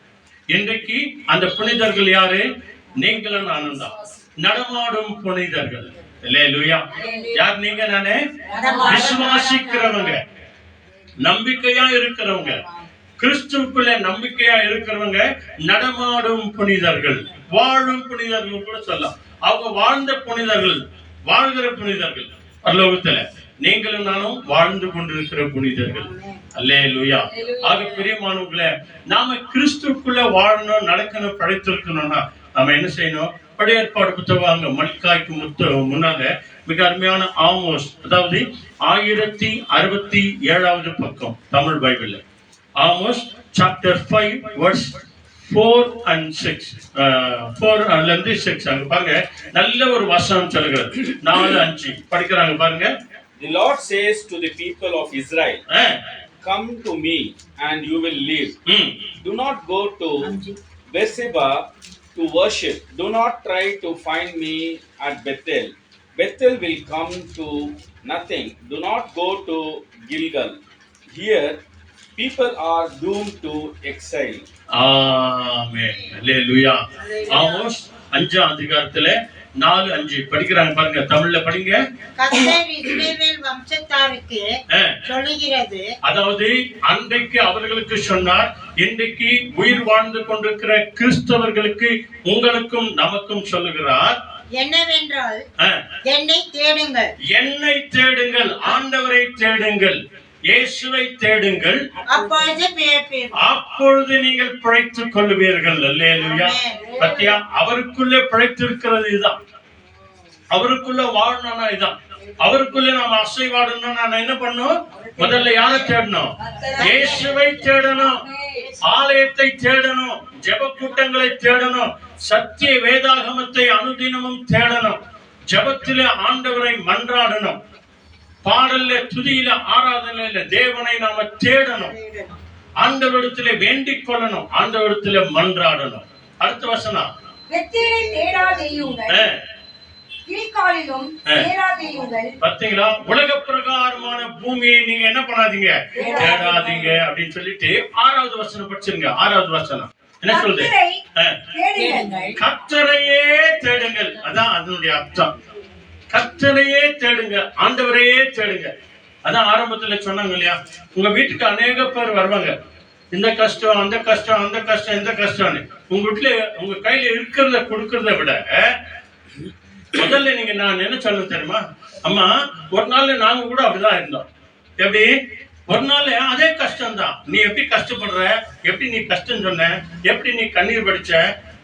இன்றைக்கு அந்த புனிதர்கள் யாரு? நீங்களும் நானும் தான், நடமாடும் புனிதர்கள். அல்லேலூயா. யார் நீங்க? நானே விசுவாசிக்கிறவங்க, நம்பிக்கையா இருக்கிறவங்க, கிறிஸ்துவுக்குள்ள நம்பிக்கையா இருக்கிறவங்க நடமாடும் புனிதர்கள், வாழும் புனிதர்கள் கூட சொல்லலாம். அவங்க வாழ்ந்த புனிதர்கள், வாழ்கிற புனிதர்கள் பரலோகத்துல. நீங்களும் நானும் வாழ்ந்து கொண்டிருக்கிற புனிதர்கள். அல்லேலூயா. ஆக பிரியமானவர்களே, நாம கிறிஸ்துவுக்குள்ள வாழணும், நடக்கணும், படைத்திருக்கணும்னா நாம என்ன செய்யணும்? பழைய ஏற்பாடு புத்தகம் மல்காய்க்கு முன்னால மிக அருமையான ஆமோஸ், அதாவது 1067வது பக்கம் தமிழ் பைபிள்ல, ஆமோஸ் chapter 5 verse 4 and 6 4ல இருந்து 6 அங்க பாருங்க, நல்ல ஒரு வசனம் சொல்லுகிறது. 4-5 படிக்கறாங்க பாருங்க. The Lord says to the people of Israel, come to me and you will live. Do not go to Beersheba to worship. Do not try to find me at Bethel, Bethel will come to nothing. Do not go to Gilgal. Here, people are doomed to exile. Amen. Hallelujah. Amos 5ஆம் அதிகாரத்திலே 4-5 படிக்கிறாங்க பாருங்க. தமிழ்ல படிங்க. கர்த்தர் இஸ்ரவேல் வம்சத்தாருக்கு சொல்லுகிறது, அதாவது அன்றைக்கு அவர்களுக்கு சொன்னார், இன்றைக்கு உயிர் வாழ்ந்து கொண்டிருக்கிற கிறிஸ்தவர்களுக்கு உங்களுக்கும் நமக்கும் சொல்லுகிறார் என்னவென்றால் என்னை தேடுங்கள், என்னை தேடுங்கள், ஆண்டவரை தேடுங்கள், இயேசுவை தேடுங்கள், அப்பொழுது பிழைப்பீர்கள். அப்பொழுது நீங்கள் பிழைத்துக் கொள்ளுவீர்கள். அல்லேலூயா. பத்தியா, அவருக்குள்ளே பிழைத்திருக்கிறது இதுதான். அவருக்குள்ள வாழணும்னா இதுதான். அவருக்குள்ள நாம அசைவாடணும்னா நான் என்ன பண்ணணும்? முதல்ல யாரை தேடணும்? இயேசுவை தேடணும், ஆலயத்தை தேடணும், ஜெப கூட்டங்களை தேடணும், சத்திய வேதாகமத்தை அனுதினமும் தேடணும், ஜெபத்திலே ஆண்டவரை மன்றாடணும், பாடல்ல துதியில ஆராதனையில தேவனை நாம தேடணும், ஆண்டவரிடத்திலே வேண்டிக் கொள்ளணும், ஆண்டவரிடத்திலே மன்றாடணும். அடுத்த வசனம், வெற்றியை தேடாதேயுங்கள், கீழ்காலிலும் தேடாதேயுங்கள். பாத்தீங்களா? உலக பிரகாரமான பூமியை நீங்க என்ன பண்ணாதீங்க? தேடாதீங்க அப்படின்னு சொல்லிட்டு 6வது வசனம் படிச்சிருங்க. 6வது வசனம் என்ன சொல்லுது? கர்த்தரையே தேடுங்கள். அதான் அதனுடைய அர்த்தம். கர்த்தரையே தேடுங்க, ஆண்டவரையே தேடுங்க. அதான் ஆரம்பத்துல சொன்னாங்க இல்லையா? உங்க வீட்டுக்கு அநேக பேர் வருவாங்க, இந்த கஷ்டம் அந்த கஷ்டம் அந்த கஷ்டம் இந்த கஷ்டம்னு. உங்க வீட்டுல உங்க கையில இருக்கிறத கொடுக்கறத விட முதல்ல நீங்க நான் என்ன சொல்ல தெரியுமா? அம்மா, ஒரு நாள் நாங்க கூட அப்படிதான் இருந்தோம். எப்படி? ஒரு நாள் அதே கஷ்டம் தான். நீ எப்படி கஷ்டப்படுற, எப்படி நீ கஷ்டம் சொன்ன, எப்படி நீ கண்ணீர் படிச்ச,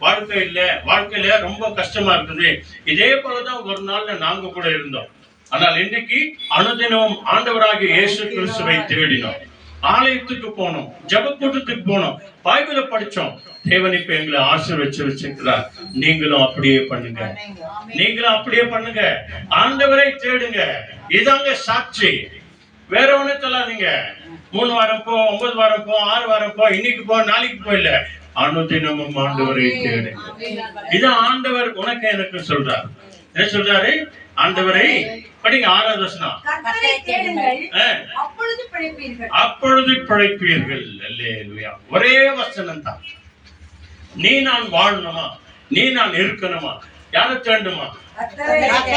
வாழ்க்கையில ரொம்ப கஷ்டமா இருக்குது. இதே போலதான் ஒரு நாள்ல நாங்க கூட இருந்தோம். ஆனால் இன்றைக்கு அனுதினமும் ஆண்டவராகிய இயேசு கிறிஸ்துவை தேடினோம், ஆலயத்துக்கு போனோம், ஜெப கூட்டத்துக்கு போனோம், பைபிளை படிச்சோம். தேவன் இப்ப எங்களை ஆசீர்வதிச்சு வச்சிருக்கிறார். நீங்களும் அப்படியே பண்ணுங்க, நீங்களும் அப்படியே பண்ணுங்க. ஆண்டவரை தேடுங்க. இதாங்க சாட்சி. வேற ஒண்ணு சொல்லாதீங்க. 3 வாரம் போ, 9 வாரம் போ, 6 வாரம் போ, இன்னைக்கு போ, நாளைக்கு போ இல்ல. அனுதினமும் ஆண்டவரை தேடுங்க. இது ஆண்டவர் உனக்கு எனக்கு சொல்றார். என்ன சொல்றாரு? ஆண்டவரை படிங்க. 6வது வசனம், அப்பொழுது பிழைப்பீர்கள். அல்லேலூயா. ஒரே வசனம் தான். நீ நான் வாழணுமா, நீ நான் இருக்கணுமா, யாரை தேடணுமா?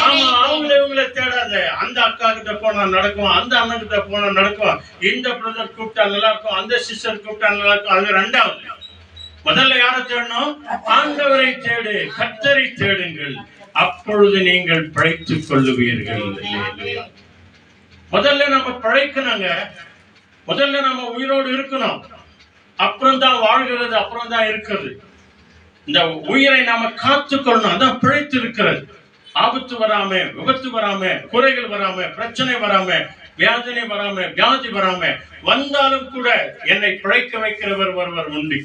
ஆமா, அவங்களை தேடாத. அந்த அக்கா கிட்ட போனா நடக்கும், அந்த அண்ணன் கிட்ட போனா நடக்கும், இந்த பிரதர் கூப்பிட்டா நல்லா இருக்கும், அந்த சிஸ்டர் கூப்பிட்டா நல்லா இருக்கும். அது 2வது. முதல்ல யாரை தேடணும்? ஆண்டவரை தேடு, கர்த்தரை தேடுங்கள், அப்பொழுது நீங்கள் பிழைத்துக் கொள்ளுவீர்கள். முதல்ல நம்ம பிழைக்கணுங்க. முதல்ல நம்ம உயிரோடு இருக்கணும். அப்புறம் தான் வாழ்கிறது, அப்புறம் தான் இருக்கிறது. இந்த உயிரை நாம காத்துக்கொள்ளணும். அதான் பிழைத்து இருக்கிறது. ஆபத்து வராம, விபத்து வராம, குறைகள் வராம, பிரச்சனை வராம, வியாதனை வராம, வியாதி வராம வந்தாலும் கூட என்னை பிழைக்க வைக்கிறவர் ஒருவர் உண்டு.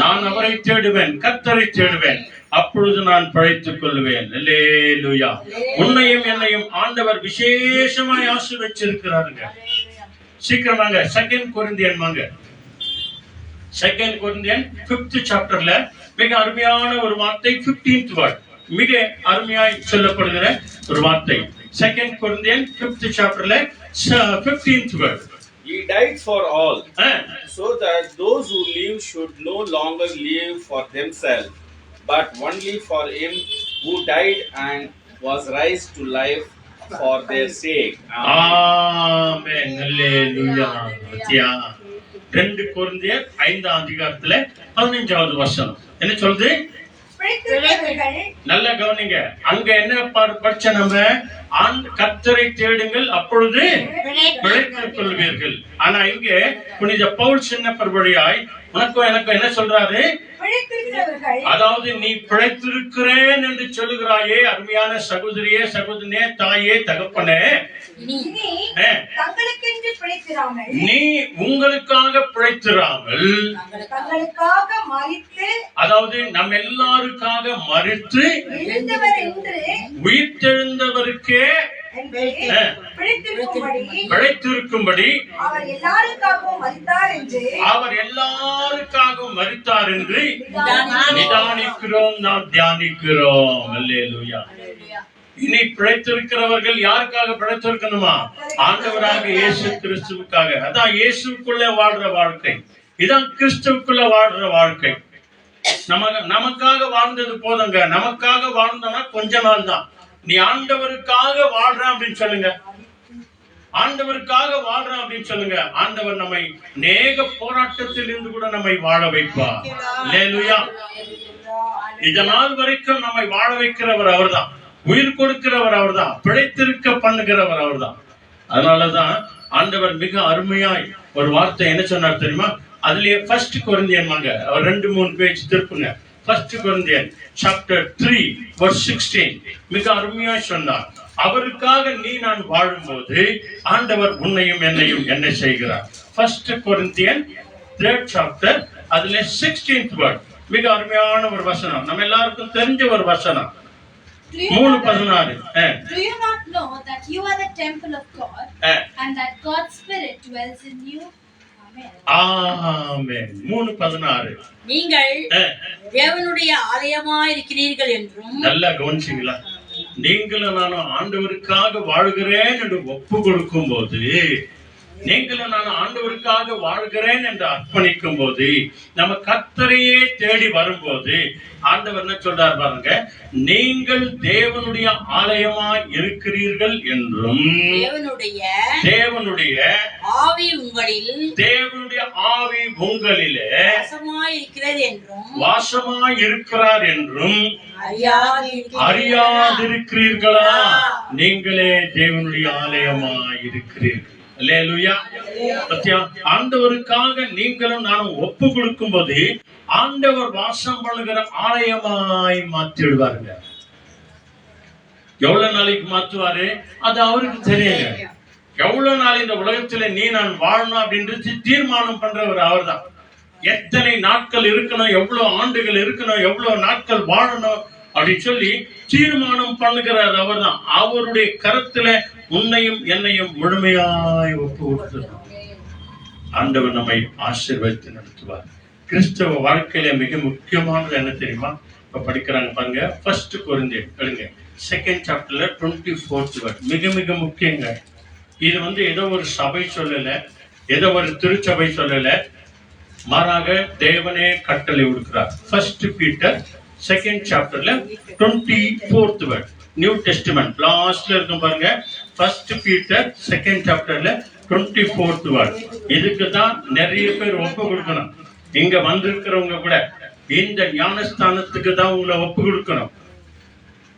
நான் அவரை தேடுவேன், கர்த்தரை தேடுவேன், அப்பொழுது நான் பிழைத்துக் கொள்வேன். அல்லேலூயா. உன்னையும் என்னையும் ஆண்டவர் விசேஷமாய் ஆசீர்வதிச்சிருக்கிறாருங்க. சீக்கிரமாங்க 2 கொரிந்தியன் வாங்க. 2 கொரிந்தியன் 5th சாப்டர்ல மிக அருமையான ஒரு வார்த்தை, 15th word, மிக அருமையாய் சொல்லப்படுகிற ஒரு வார்த்தை. 2 Corinthian 5th chapterல 15th word. He died for all, so that those who live should no longer live for themselves, but only for him who died and was raised to life for their sake. Amen. Hallelujah. 2 கொரிந்தியர் 5ஆம் அதிகாரத்துல 15வது வசனம் என்ன சொல்லுது? நல்ல கவனிங்க. அங்க என்ன படிச்ச நம்ம? கர்த்தரை தேடுங்கள், அப்பொழுது பிழைத்துக் கொள்வீர்கள். ஆனா இங்க புனித பவுல் சின்னப்பர் வழியாய் உனக்கும் எனக்கும் என்ன சொல்றாரு? அதாவது நீ பிழைத்திருக்கிறேன் என்று சொல்லுகிறாயே அருமையான சகோதரியே, சகோதரனே, தாயே, தகப்பனே, நீ உங்களுக்காக பிழைத்திராமல், அதாவது நம்ம எல்லாருக்காக மரித்து உயிர்த்தெழுந்தவருக்கே பிழைத்திருக்கும்படி அவர் எல்லாருக்காகவும் மரித்தார் என்று நிதானிக்கிறோம், நாம் தியானிக்கிறோம். அல்லேலூயா. இனி பிழைத்திருக்கிறவர்கள் யாருக்காக பிழைத்திருக்கணுமா? ஆண்டவராக இயேசு கிறிஸ்துவுக்காக. அதான் இயேசுக்குள்ள வாழ்ற வாழ்க்கை, இதான் கிறிஸ்துவுக்குள்ள வாழ்ற வாழ்க்கை. நமக்காக வாழ்ந்தது போதுங்க. நமக்காக வாழ்ந்தோம்னா கொஞ்ச நாள் தான். நீ ஆண்டவருக்காக வாழ்ற அப்படின்னு சொல்லுங்க, ஆண்டவருக்காக வாழ்றோம் அப்படின்னு சொல்லுங்க. ஆண்டவர் நம்மை நேக போராட்டத்தில் இருந்து கூட நம்மை வாழ வைப்பார். அல்லேலூயா. இதனால் வரைக்கும் நம்மை வாழ வைக்கிறவர் அவர்தான், உயிர் கொடுக்கிறவர் அவர்தான், பிழைத்திருக்க பண்ணுகிறவர் அவர்தான். அதனாலதான் ஆண்டவர் மிக அருமையாய் ஒரு வார்த்தை என்ன சொன்னார் தெரியுமா? அதுலயே 1 கொரிந்தியன் வாங்க, அவர் 2-3 பேஜ் திருப்புங்க. 1 கொரிந்தியன் chapter 3 verse 16 மிக அருமையாய் சொன்னார். அவருக்காக நீ நான் வாழும்போது ஆண்டவர் உன்னையும் என்னையும் என்ன செய்கிறார்? 1 கொரிந்தியன் 3rd chapter அதுல 16th word மிக அருமையான ஒரு வசனம், நம்ம எல்லாருக்கும் தெரிஞ்ச ஒரு வசனம். 3:16. Do you not know that you are the temple of God and that God's Spirit dwells in you? ஆமென். 3:16. நீங்கள் தேவனுடைய ஆலயமாய் இருக்கிறீர்கள் என்றும். நல்லா கவனிச்சீங்களா? நீங்களும் நானும் ஆண்டவருக்காக வாழ்கிறேன் என்று ஒப்பு கொடுக்கும் போது, நீங்களும் நான் ஆண்டவருக்காக வாழ்கிறேன் என்று அர்ப்பணிக்கும் போது, நம்ம கர்த்தரையே தேடி வரும்போது ஆண்டவர் என்ன சொல்றார் பாருங்க, நீங்கள் தேவனுடைய ஆலயமாய் இருக்கிறீர்கள் என்றும் தேவனுடைய ஆவி உங்களில் வாசமாய் இருக்கிறது என்றும் வாசமாய் இருக்கிறார் என்றும் அறியாதிருக்கிறீர்களா? நீங்களே தேவனுடைய ஆலயமாய் இருக்கிறீர்கள். அல்லேலூயா. ஆண்டவருக்காக நீங்களும் நானும் ஒப்பு கொடுக்கும் போது ஆண்டவர் வாசம் பண்ணுகிற ஆலயமாய் மாற்றிடுவாருங்க. எவ்வளவு நாளைக்கு மாற்றுவாரு அது அவருக்கு தெரியுங்க. எவ்வளவு நாள் இந்த உலகத்துல நீ நான் வாழணும் அப்படின்றது தீர்மானம் பண்றவர் அவர் தான். எத்தனை நாட்கள் இருக்கணும், எவ்வளவு ஆண்டுகள் இருக்கணும், எவ்வளவு நாட்கள் வாழணும் அப்படின்னு சொல்லி தீர்மானம் பண்ணுகிறார் அவர் தான். அவருடைய கருத்துல உன்னையும் என்னையும் முழுமையாய் ஒப்பு கொடுத்திருக்கோம். ஆண்டவர் நம்மை ஆசீர்வதித்து நடத்துவார். கிறிஸ்தவ வாழ்க்கையில மிக முக்கியமானது என்ன தெரியுமா? இப்ப படிக்கிறாங்க பாருங்க, 1 கொரிந்தியர் எடுங்க, 2nd chapterல 24th word மிக மிக முக்கியங்க. இது ஏதோ ஒரு சபை சொல்லல, ஏதோ ஒரு திருச்சபை சொல்லல, மாறாக தேவனே கட்டளை கொடுக்கிறார். 1 பீட்டர் 2nd chapterல 24th word நியூ டெஸ்டிமென்ட் லாஸ்ட்ல இருக்கும் பாருங்க. 1 பீட்டர் 2nd chapterல 24th word. இதுக்கு தான் நிறைய பேர் ஒப்பு கொடுக்கணும். இங்க வந்திருக்கிறவங்க கூட இந்த ஞானஸ்தானத்துக்கு தான் உங்களை ஒப்பு கொடுக்கணும்.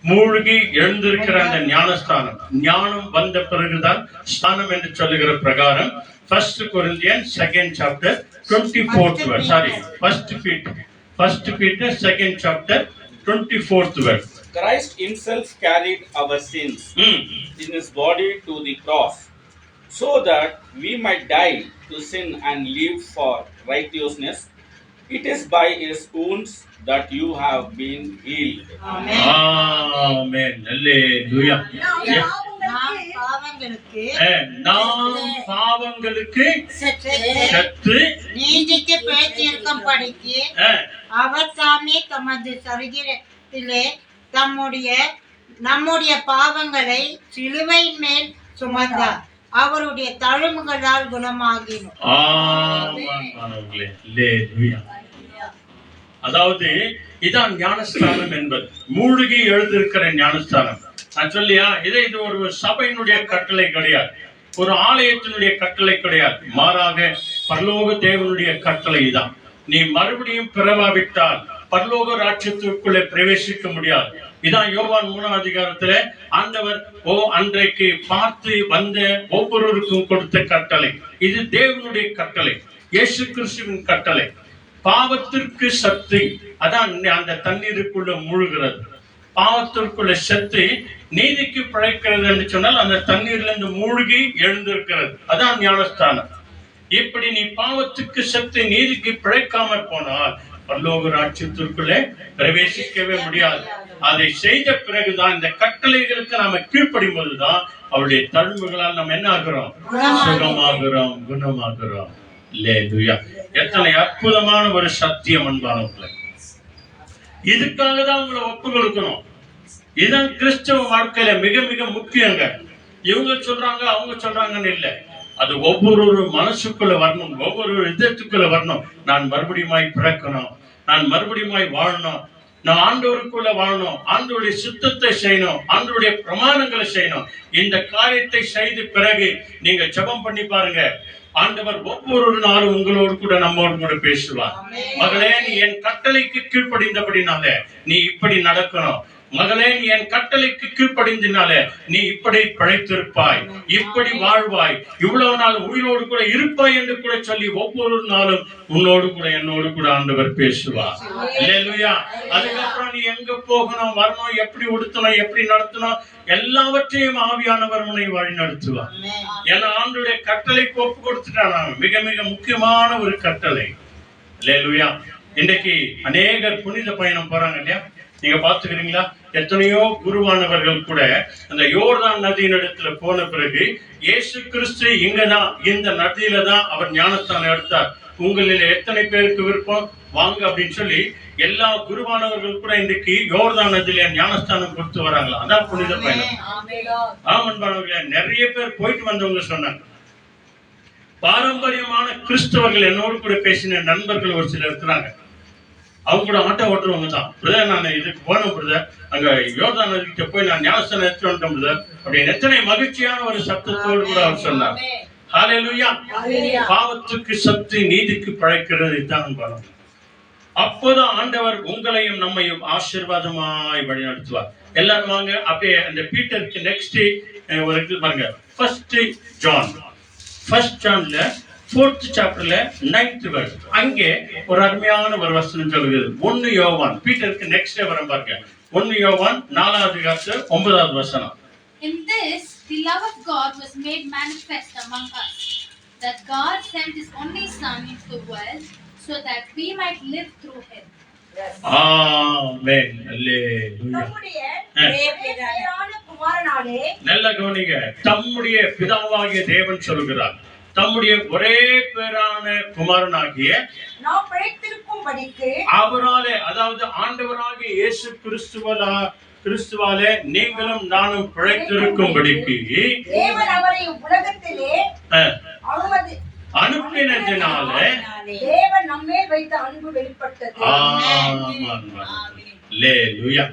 மூழ்கி எழுந்திருக்கிற அந்த ஞானஸ்தானம், ஞானம் வந்த பிறகுதான் ஸ்தானம் என்று சொல்லுகிற பிரகாரம் 1 Corinthian 2nd chapter 24th word. Sorry, 1 Peter 2nd chapter 24th word. Christ himself carried our sins in his body to the cross, so that we might die to sin and live for righteousness. It is by his wounds that you have been healed. Amen. Amen. Hallelujah. நாம் பாவங்களுக்கு செத்து நீதிக்கு பிழைத்திருக்கும்படிக்கு அவர் தாமே தமது சரீரத்திலே நம்முடைய பாவங்களை சிலுவையின் மேல் சுமந்தார். அவருடைய தழும்புகளால் குணமாகினோம். அதாவது இதான் ஞானஸ்தானம் என்பது, மூழ்கி எழுந்திருக்கிற ஞானஸ்தானம். நான் சொல்லியா, இது ஒரு சபையினுடைய கட்டளை கிடையாது, ஒரு ஆலயத்தினுடைய கட்டளை கிடையாது, மாறாக பரலோக தேவனுடைய கட்டளை தான். நீ மறுபடியும் பிறவாவிட்டால் பரலோக ராஜ்யத்திற்குள்ளே பிரவேசிக்க முடியாது. இதான் யோவான் 3ஆம் அதிகாரத்துல ஆண்டவர் அன்றைக்கு பார்த்து வந்த ஒவ்வொருவருக்கும் கொடுத்த கட்டளை. இது தேவனுடைய கட்டளை, இயேசு கிறிஸ்துவின் கட்டளை. பாவத்திற்கு சக்தி, அதான் அந்த தண்ணீருக்குள்ள மூழ்கிறது. பாவத்திற்குள்ள சக்தி நீதிக்கு பிழைக்கிறது என்று சொன்னால் அந்த தண்ணீர்ல இருந்து மூழ்கி எழுந்திருக்கிறது, அதான் ஞானஸ்தானம். இப்படி நீ பாவத்துக்கு சக்தி நீதிக்கு பிழைக்காம போனால் பரலோக ராஜ்யத்திற்குள்ளே பிரவேசிக்கவே முடியாது. அதை செய்த பிறகுதான் இந்த கட்டளைகளுக்கு நாம கீழ்ப்படியும் போதுதான் அவருடைய தழும்புகளால் நம்ம என்ன ஆகிறோம்? சுகமாகிறோம், குணமாகிறோம். அல்லேலூயா. எத்தனை அற்புதமான ஒரு சத்தியம் அன்பானவர்களே. இதுக்காக தான் உங்களை ஒப்பு கொடுக்கணும். இதுதான் கிறிஸ்தவ வாழ்க்கையில மிக மிக முக்கியங்க. இவங்க சொல்றாங்க அவங்க சொல்றாங்கன்னு இல்லை, அது ஒவ்வொரு மனசுக்குள்ள வரணும், ஒவ்வொரு இதயத்துக்குள்ள வரணும். நான் மறுபடியுமாய் பிறக்கணும், நான் மறுபடியுமாய் வாழணும், நான் ஆண்டவருக்குள்ள வாழணும், ஆண்டவருடைய சுத்தத்தை செய்யணும், ஆண்டவருடைய பிரமாணங்களை செய்யணும். இந்த காரியத்தை செய்த பிறகு நீங்க ஜெபம் பண்ணி பாருங்க, ஆண்டவர் ஒவ்வொரு நாளும் உங்களோடு கூட நம்மோடு கூட பேசுவார். மகளே, நீ என் கட்டளைக்கு கீழ்ப்படிந்தபடினால நீ இப்படி நடக்கணும். மகளே, நீ என் கட்டளைக்கு கீழ்ப்படிந்தனால நீ இப்படி பிழைத்திருப்பாய், இப்படி வாழ்வாய், இவ்வளவு நாள் உயிரோடு கூட இருப்பாய் என்று கூட சொல்லி ஒவ்வொரு நாளும் உன்னோடு கூட என்னோடு கூட ஆண்டவர் பேசுவார். அல்லேலூயா. அதுக்கப்புறம் நீ எங்க போகணும், வரணும், எப்படி உடுத்தணும், எப்படி நடத்தணும், எல்லாவற்றையும் ஆவியானவர் உன்னை வழி நடத்துவார். ஏன்னா ஆண்டவருடைய கட்டளைக்கு ஒப்பு கொடுத்துட்டான். மிக மிக முக்கியமான ஒரு கட்டளை. அல்லேலூயா. இன்றைக்கு அநேகர் புனித பயணம் போறாங்க இல்லையா? நீங்க பாத்துக்கிறீங்களா? எத்தனையோ குருவானவர்கள் கூட அந்த யோர்தான் நதியின் இடத்துல போன பிறகு இயேசு கிறிஸ்து இங்கதான் இந்த நதியில தான் அவர் ஞானஸ்தானம் எடுத்தார், உங்களில் எத்தனை பேருக்கு விருப்பம் வாங்க அப்படின்னு சொல்லி எல்லா குருவானவர்கள் கூட இன்றைக்கு யோர்தான் நதியில ஞானஸ்தானம் கொடுத்து வராங்களா? அதான் புனித பயணம். ஆமன்பானவர்களே, நிறைய பேர் போயிட்டு வந்தவங்க சொன்னாங்க. பாரம்பரியமான கிறிஸ்தவர்கள் என்னோடு கூட பேசின நண்பர்கள் ஒரு சிலர் இருக்கிறாங்க. அவங்க கூட ஆட்டோ ஓட்டுறவங்க தான். பிரதர், நான் இதுக்கு போனோம் பிரதர், அங்க யோர்தான் நதிக்கிட்ட போய் நான் ஞானஸ்தானம் எடுத்து வந்துட்டேன் பிரதர் அப்படின்னு எத்தனை மகிழ்ச்சியான ஒரு சத்தத்தோடு கூட அவர் சொன்னார். ஹல்லேலூயா. பாவத்துக்கு சத்து, நீதிக்கு பழைக்கிறது தான் பலம். அப்போதான் ஆண்டவர் உங்களையும் நம்மையும் ஆசீர்வாதமாய் வழி நடத்துவார். எல்லாரும் வாங்க அப்படியே அந்த பீட்டருக்கு நெக்ஸ்ட் ஒரு பாருங்க. ஃபர்ஸ்ட் ஜான்ல 4th சாப்டர்ல 9th verse. அங்கே ஒரு அருமையான ஒரு வசனம் சொல்லுகிறது. 1 யோவான், பீட்டருக்கு நெக்ஸ்ட் வரும் பாருங்க. 1 யோவான் 4வது அதிகாரம் 9வது வசனம். In this the love of God was made manifest among us, that God sent his only son into the world so that we might live through him. ஆமென். அல்லேலூயா. நம்முடைய பேரான குமாரனாலே, நல்ல கவனிங்க, தம்முடைய பிதாவாகிய தேவன் சொல்கிறார், தம்முடைய ஒரே பேரான குமாரனாகிய நாம் பிழைத்திருக்கும்படிக்கு அவராலே, அதாவது ஆண்டவராகிய இயேசு கிறிஸ்துவாலே நீங்களும் நானும் பிழைத்திருக்கும்படிக்கு தேவன் அவரை உலகத்திலே அனுப்பினதினால தேவன் நம்மேல் வைத்த அன்பு வெளிப்பட்டது. அல்லேலூயா.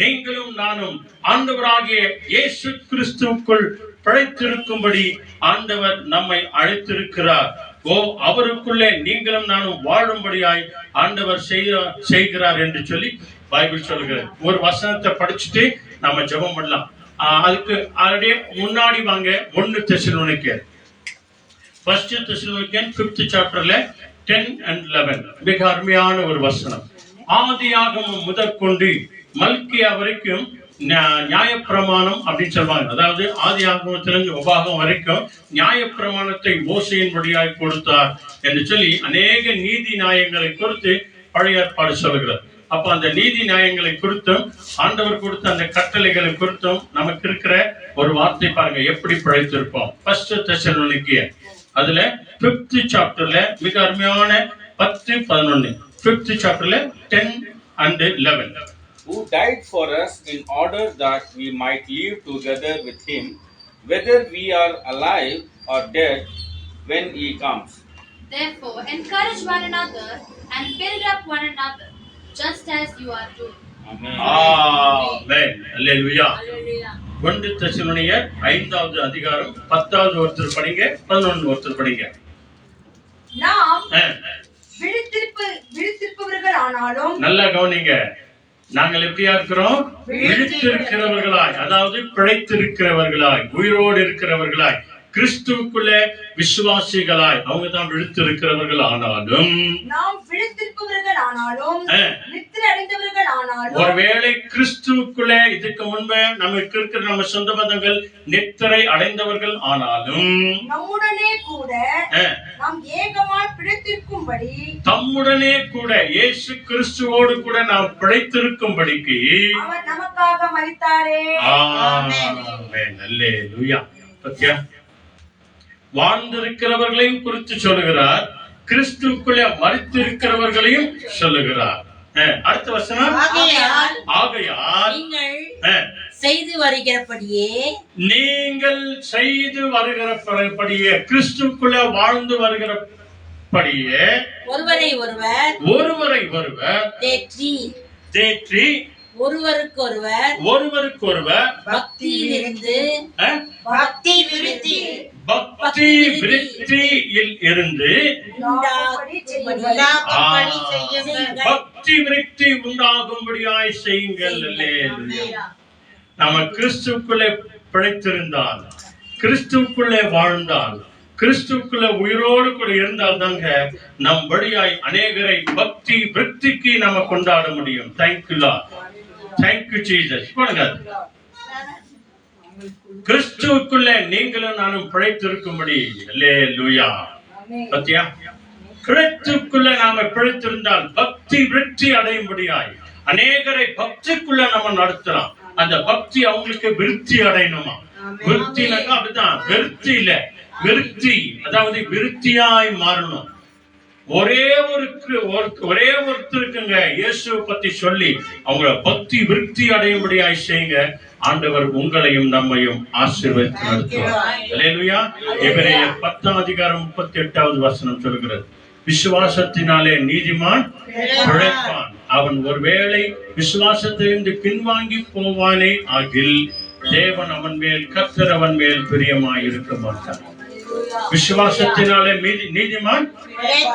நீங்களும் நானும் ஆண்டவராகிய இயேசு கிறிஸ்துவுக்குள் பிழைத்திருக்கும்படி ஆண்டவர் நம்மை அழைத்திருக்கிறார். அவருக்குள்ளே நீங்களும் நானும் வாழும்படியாய் ஆண்டவர் செய்கிறார் என்று சொல்லி பைபிள் சொல்கிறது. ஒரு வசனத்தை படிச்சுட்டு நம்ம ஜெபம் பண்ணலாம். அதுக்கு ஆல்ரெடி முன்னாடி வாங்க 1 தெசலோனிக்கேயர் 5th சாப்டர்ல 10 and 11 மிக அருமையான ஒரு வசனம். ஆதியாகமம் முதற்கொண்டு மல்கியா வரைக்கும் நியாயப்பிரமாணம் அப்படின்னு சொல்லுவாங்க. அதாவது ஆதியாகமத்திலிருந்து உபாகம் வரைக்கும் நியாயப்பிரமாணத்தை மோசையின் வழியாய் கொடுத்தார் என்று சொல்லி அநேக நீதி நியாயங்களை குறித்து பழைய ஏற்பாடு சொல்கிறது. அப்ப அந்த நீதி நியாயங்களை குறித்தும் ஆண்டவர் கொடுத்த அந்த கட்டளைகளை குறித்தும் நமக்கு இருக்கிற ஒரு வார்த்தை பாருங்க, எப்படி பிழைத்திருப்போம். 1 தெசலோனிக்கேயர் அதுல 5th சாப்டர்ல மிக அருமையான 10-11 5th சாப்டர்ல 10 and 11. Who died for us in order that we might live together with him, whether we are alive or dead, when he comes. Therefore encourage one another and build up one another, just as you are doing. Amen. Amen. Hallelujah. 1 தெசலோனிக்கேயர் 5வது அதிகாரம் 10வது ஒருத்தர் படிங்க, 11 ஒருத்தர் படிங்க. நாம் விழித்திருப்பவர்கள் ஆனாலும், நல்லா கவனிங்க, நாங்கள் எப்படியா இருக்கிறோம்? விழித்திருக்கிறவர்களாய், அதாவது பிழைத்திருக்கிறவர்களாய், உயிரோடு இருக்கிறவர்களாய், கிறிஸ்துவுக்குள்ளே விசுவாசிகளாய் அவங்க தான் விழித்திருக்கிறவர்கள் ஆனாலும் நாம் விழித்திருப்பவர்கள் ஆனாலும் நித்திரை அடைந்தவர்கள் ஆனாலும் ஒருவேளை கிறிஸ்துவுக்குள்ளே இதுக்கு முன்பே நமக்கு இருக்கிற நம்ம சொந்த பந்தங்கள் நித்திரை அடைந்தவர்கள் ஆனாலும் நம்முடனே கூட நாம் ஏகமாய் பிழைத்திருக்கும்படி தம்முடனே கூட இயேசு கிறிஸ்துவோடு கூட நாம் பிழைத்திருக்கும்படிக்கு அவர் நமக்காக மரித்தாரே. ஆமென். அல்லேலூயா. பத்தியா, வாழ்ந்திருக்கிறவர்களையும் குறித்து சொல்லுகிறார், கிறிஸ்துவுக்குள்ளே மரித்திருக்கிறவர்களையும் சொல்லுகிறார். அடுத்த வசனம், ஆகையால் நீங்கள் செய்து வருகிறபடியே கிறிஸ்துவுக்குள்ளே வாழ்ந்து வருகிறபடியே ஒருவரை ஒருவர் தேற்றி ஒருவருக்கொருவர் பக்தி விருத்தியில் இருந்து பக்தி விருத்தி உண்டாகும்படியாய் செய்யுங்கள். நம்ம கிறிஸ்துவுக்குள்ளே பிழைத்திருந்தால், கிறிஸ்துவுக்குள்ளே வாழ்ந்தால், கிறிஸ்துவுக்குள்ள உயிரோடு கூட இருந்தால் தாங்க நம் வழியாய் அநேகரை பக்தி விருத்திக்கு நம்ம கொண்டாட முடியும். Thank you Lord, thank you Jesus. கிறிஸ்துவுக்குள்ளே நீங்களும் நானும் பிழைத்திருக்கும்படி. அல்லேலூயா. பத்தியா, கிறிஸ்துவுக்குள்ள நாம பிழைத்திருந்தால் பக்தி விருத்தி அடையும்படியாய் அநேகரை பக்திக்குள்ள நம்ம நடத்தலாம். அந்த பக்தி அவங்களுக்கு விருத்தி அடையணுமா? விருத்தினாக்கா அப்படிதான், விருத்தி இல்ல விருத்தி, அதாவது விருத்தியாய் மாறணும். ஒரே ஒருத்தருக்குங்க இயேசுவை பத்தி சொல்லி அவங்கள பக்தி விருத்தி அடையும்படியாய் செய்யுங்க. ஆண்டவர் உங்களையும் நம்மையும் ஆசீர்வதித்து நடத்துவார். அல்லேலூயா. எபிரேயர் 10:38 வசனம் சொல்கிறது, விசுவாசத்தினாலே நீதிமான் பிழைப்பான், அவன் ஒருவேளை விசுவாசத்திலிருந்து பின்வாங்கி போவானே ஆகில் தேவன் அவன் மேல், கர்த்தர் அவன் மேல் பிரியமாய் இருக்க மாட்டான். விசுவாசத்தினாலே நீதிமான்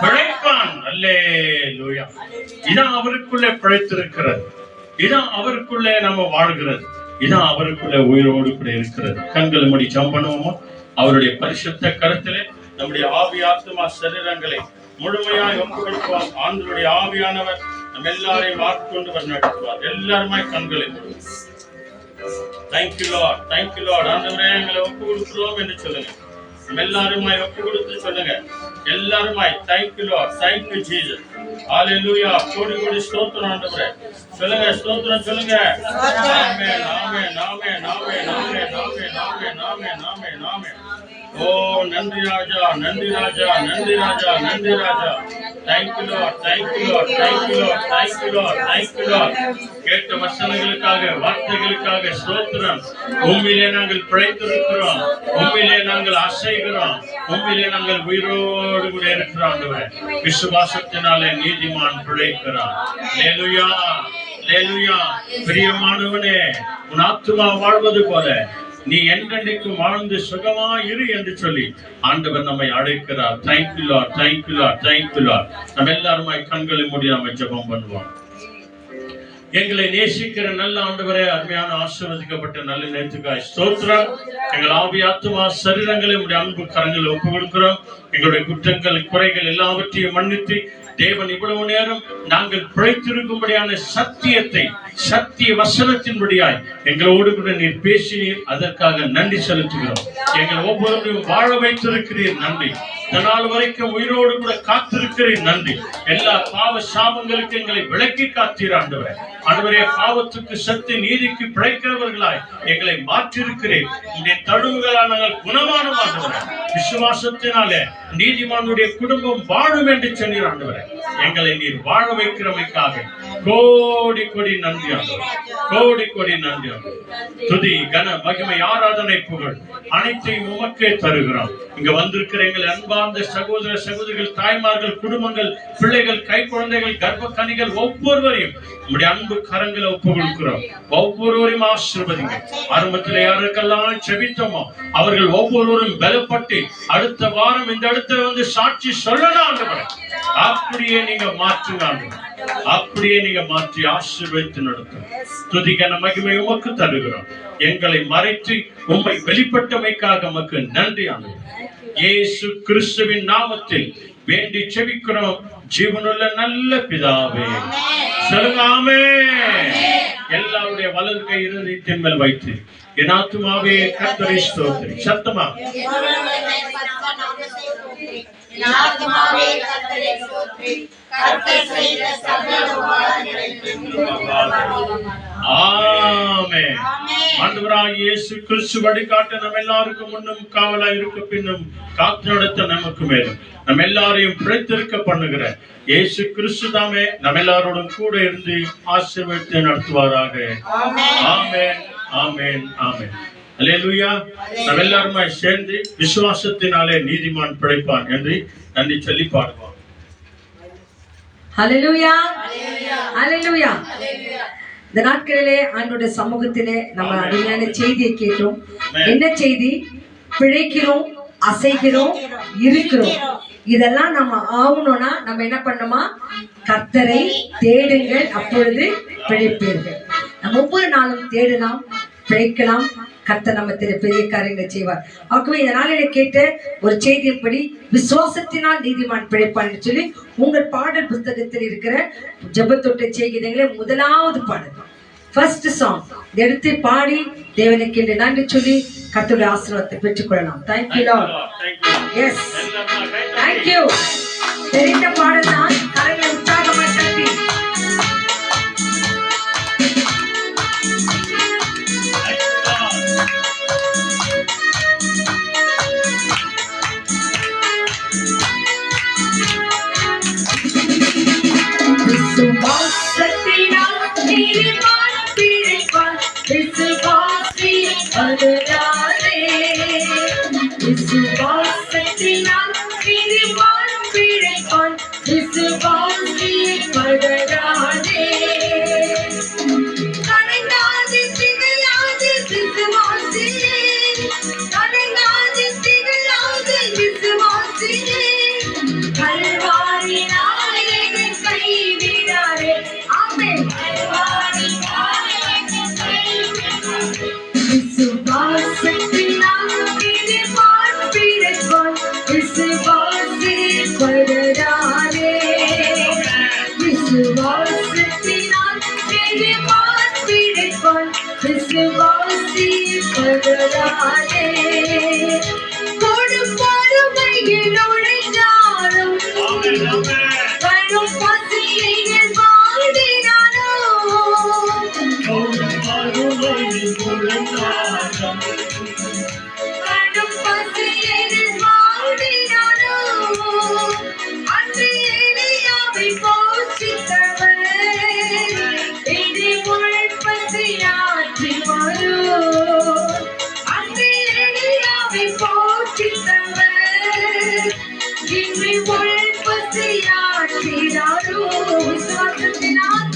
பிழைப்பான். அல்லேலூயா. இதான் அவருக்குள்ளே பிழைத்திருக்கிறது, இதான் அவருக்குள்ளே நம்ம வாழ்கிறது, இதான் அவருக்குள்ளே உயிரோடு கூட இருக்கிறது. கண்களை மூடி ஜெபம் பண்ணுவோமா? அவருடைய பரிசுத்த கரத்திலே நம்முடைய ஆவி ஆத்துமா சரீரங்களை முழுமையாய் ஒப்புக்கொடுப்பார். ஆண்டவருடைய ஆவியானவர் நம்ம எல்லாரையும் ஆட்கொண்டு நடத்துவார். எல்லாருமாய் கண்களை தேங்க்யூ லார்ட், தேங்க்யூ லார்ட். ஆண்டவரே எங்களை ஒப்பு கொடுக்கிறோம் என்று சொல்லுங்க. நம்ம எல்லாருமாய் ஒப்பு கொடுத்து சொல்லுங்க. எல்லாருமாய் தேங்க்யூ லார்ட், தேங்க்யூ ஜீசஸ். ஹalleluya. கோடி கோடி ஸ்தோத்திரம் ஆண்டவரே. சொல்லுங்க, ஸ்தோத்திரம் சொல்லுங்க. ஆமென், ஆமென், ஆமென், ஆமென், ஆமென், ஆமென், ஆமென், ஆமென், ஆமென், ஆமென். ஓ நன்றி ராஜா, நன்றி ராஜா, நன்றி ராஜா, நன்றி ராஜா. Thank you Lord, thank you Lord, thank you Lord, thank you Lord, thank you Lord. கேட்ட வசனங்களுக்காக, வார்த்தைகளுக்காக ஸ்தோத்திரம். உம்மிலே நாங்கள் பிழைத்திருக்கிறோம், உம்மிலே நாங்கள் அசைகிறோம், உம்மிலே நாங்கள் உயிரோடு கூட இருக்கிறோம். விசுவாசத்தினாலே நீதிமான் பிழைக்கிறான். அல்லேலூயா, அல்லேலூயா. பிரியமானவனே, உன் ஆத்துமா வாழ்வது போல நீ என்றென்றைக்கும் வாழ்ந்து சுகமா இரு என்று சொல்லி ஆண்டவர் நம்மை அழைக்கிறார். Thank you Lord, thank you Lord, thank you Lord. நம்ம எல்லாருமாய் கண்களை மூடி நம்ம ஜெபம் பண்ணுவோம். எங்களை நேசிக்கிற நல்ல ஆண்டவரே, அருமையான ஆசீர்வதிக்கப்பட்ட நல்ல நேரத்துக்காய் ஸ்தோத்திரம். எங்கள் ஆவி ஆத்துமா சரீரங்களை உடைய அன்பு கரங்களை ஒப்பு கொடுக்கிறோம். எங்களுடைய குற்றங்கள் குறைகள் எல்லாவற்றையும் மன்னித்து தேவன் இவ்வளவு நேரம் நாங்கள் பிழைத்திருக்கும்படியான சத்தியத்தை, சத்திய வசனத்தின்படியாய் எங்களோடு கூட நீர் பேசினீர். அதற்காக நன்றி செலுத்துகிறோம். எங்கள் ஒவ்வொருவரையும் வாழ வைத்திருக்கிறீர், நன்றி. இதனால் வரைக்கும் உயிரோடு கூட காத்திருக்கிறீர், நன்றி. எல்லா பாவ சாபங்களுக்கு எங்களை விலக்கி காத்தீர் ஆண்டவரே. ஆண்டவரே, பாவத்துக்கு சத்து நீதிக்கு பிழைக்கிறவர்களாய் எங்களை மாற்றிருக்கிறேன். இந்த தழுவுகளால் நாங்கள் குணமானோம் ஆண்டவரே. விசுவாசத்தினாலே நீதிமானுடைய குடும்பம் வாழும் என்று சொன்னீர் ஆண்டவரே. எங்களை நீர் வாழ வைக்கிறமைக்காக கோடி கோடி நன்றி ஆண்டவரே, கோடி கோடி நன்றி ஆண்டவரே. துதி கன மகிமை ஆராதனை புகழ் அனைத்தையும் உமக்கே தருகிறோம். இங்க வந்திருக்கிற எங்கள் அன்பார்ந்த சகோதர சகோதரிகள், தாய்மார்கள், குடும்பங்கள், பிள்ளைகள், கை குழந்தைகள், கர்ப்ப கனிகள் ஒவ்வொருவரையும் நம்முடைய அன்பு கரங்களை ஒப்பு கொடுக்கிறோம். ஒவ்வொருவரையும் ஆசீர்வதிங்க. ஆரம்பத்தில் யாருக்கெல்லாம் செபித்தோமோ அவர்கள் ஒவ்வொருவரும் பலப்பட்டு அடுத்த வாரம் இந்த இடத்துல வந்து சாட்சி சொல்லலாம் ஆண்டவரே. அப்படியே நீங்க மாற்றுங்க ஆண்டவரே. அப்படியே நீங்க மாற்றி ஆசீர்வதித்து நடத்தும். துதிக்கான மகிமை உமக்கு தருகிறோம். எங்களை மறைத்து உம்மை வெளிப்பட்டமைக்காக உமக்கு நன்றி ஆண்டவரே. இயேசு கிறிஸ்துவின் நாமத்தில் வேண்டி செபிக்கிறோம் ஜீவனுள்ள நல்ல பிதாவே. சொல்லுங்க ஆமென். எல்லாருடைய வலது கை இருதயத்தின் மேல் வைத்து என் ஆத்துமாவே கர்த்தரை ஸ்தோத்திரி. சத்தமா ஆமென். ஆண்டவராகிய இயேசு கிறிஸ்து வழிகாட்ட நம்ம எல்லாருக்கும் முன்னும் காவலா இருக்க பின்னும் காத்து நடத்த நமக்கு மேலும் நம்ம எல்லாரையும் பிழைத்திருக்க பண்ணுகிற இயேசு கிறிஸ்து தாமே நம்ம எல்லாரோடும் கூட இருந்து ஆசீர்வதித்து நடத்துவாராக. ஆமென் ஆமென் ஆமென். அல்லேலூயா. நம்ம எல்லாருமே சேர்ந்து விசுவாசத்தினாலே நீதிமான் பிழைப்பான் என்று நன்றி சொல்லி பாடுவோம். ஹல்லேலூயா ஹல்லேலூயா. இந்த நாட்களிலே ஆண்டவருடைய சமூகத்திலே நம்ம அருமையான செய்தியை கேட்டோம். என்ன செய்தி? பிழைக்கிறோம், அசைகிறோம், இருக்கிறோம். இதெல்லாம் நம்ம ஆகணும்னா நம்ம என்ன பண்ணணுமா? கர்த்தரை தேடுங்கள், அப்பொழுது பிழைப்பீர்கள். நம்ம ஒவ்வொரு நாளும் தேடலாம், பிழைக்கலாம். கர்த்தர் நம்ம பெரிய காரியங்களை செய்வார். ஆகவே இந்த நாளில கேட்ட ஒரு செய்தியின்படி விசுவாசத்தினால் நீதிமான் பிழைப்பான் என்று சொல்லி உங்கள் பாடல் புத்தகத்தில் இருக்கிற ஜெபத்தொட்ட செய்திகளை முதலாவது பாடல், ஃபர்ஸ்ட் சாங் எடுத்து பாடி தேவனுக்கு என்று நன்றி சொல்லி கர்த்தருடைய ஆசீர்வாதத்தை பெற்றுக்கொள்ளலாம். Thank you Lord. Yes, thank you. தெரிந்த பாடல் தான். கரங்களை உற்சாகமாக தட்டி விசுவாசத்தினால் நீதிமான் பிழைப்பான். விசுவாசிப்பதனாலே விசுவாசத்தினால் நீதிமான் பிழைப்பான். விசுவாசிப்பதனாலே கலங்காது திகழாது விசுவாசியே. கலங்காது திகழாது விசுவாசியே. கல்வாரி நாயகன் கைவிடாதே. ஆமென். கல்வாரி நாயகன் கைவிடாதே. விசுவாசத்தினால் நீதிமான் பிழைப்பான். விசுவாசிப்பதனாலே விசுவாசத்தினால் நீதிமான் பிழைப்பான். விசுவாசிப்பதனாலே கொடுப்பாருமையில் உழைந்தாலும் கடும் பசியில் வாடினாலும் கடும் பசியில் வாடினாலும் அன்று எலியாவை போஷித்தவர் இனி உழைப்பசியாற்றி வரும். அன்று எலியாவை போஷித்தவர் இனி உழைப்பசியாற்றினாரோ. விசுவாசத்தினால்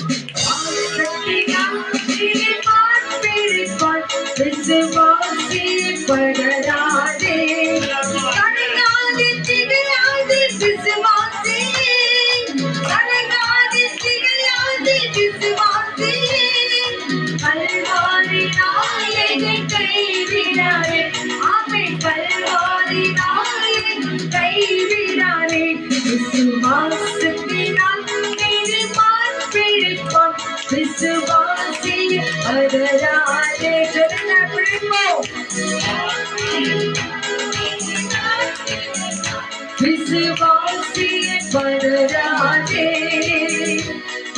நீதிமான் பிழைப்பான். விசுவாசிப்பதனாலே கலங்காது திகழாது விசுவாசியே. கலங்காது திகழாது விசுவாசியே. கல்வாரி நாயகன் கைவிடாதே. ஆமென். கல்வாரி நாயகன் கைவிடாதே. விசுவாசத்தினால் நீதிமான் பிழைப்பான். விசுவாசிப்பதனாலே சொல்லுங்க பிழைப்போம். விசுவாசிப்பதனாலே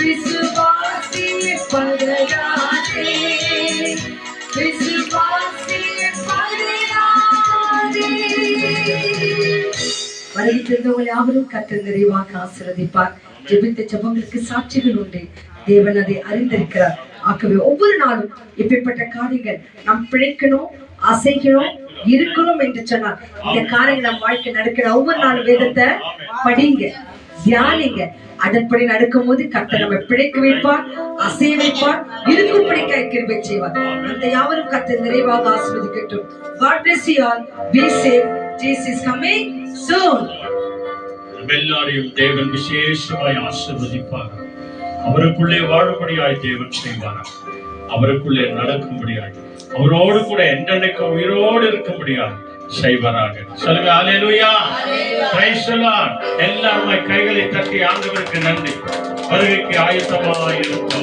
விசுவாசிப்பதனாலே விசுவாசிப்பதனாலே. வருகின்றவர்கள் யாவரும் கர்த்தர் நிறைவாக ஆசீர்வதிப்பார். ஜெபித்த ஜெபங்களுக்கு சாட்சிகள் உண்டு. தேவன் அதை அறிந்திருக்கிறார். ஆகவே ஒவ்வொரு நாளும் இப்படிப்பட்ட காரியங்கள் நாம் பிழைக்கணும், அசைக்கணும், இருக்கணும் என்று சொன்னார். இந்த காரியங்கள் நம் வாழ்க்கை நடக்கிற ஒவ்வொரு நாளும் வேதத்தை படிங்க, தியானிங்க. அதன்படி நடக்கும் போது கர்த்தர் நம்மை பிழைக்க வைப்பார், அசைய வைப்பார், இருக்கும் பிழைக்க கிருபை செய்வார். அந்த யாவரும் கர்த்தர் நிறைவாக ஆசீர்வதிக்கட்டும். God bless you all. Be safe. Jesus is coming soon. நம்ம எல்லாரையும் தேவன் விசேஷமாய் ஆசீர்வதிப்பார். அவருக்குள்ளே வாழும்படியாய் தேவன் செய்வார். அவருக்குள்ளே நடக்கும்படியாய், அவரோடு கூட என்றென்னைக்கும் உயிரோடு இருக்கும்படியாய் செய்வாராக. சொல்லுங்க ஹல்லேலூயா. Praise the Lord. எல்லாரும் கைகளை தட்டி ஆண்டவருக்கு நன்றி. வருகைக்கு ஆயத்தமாய் இருப்போம்.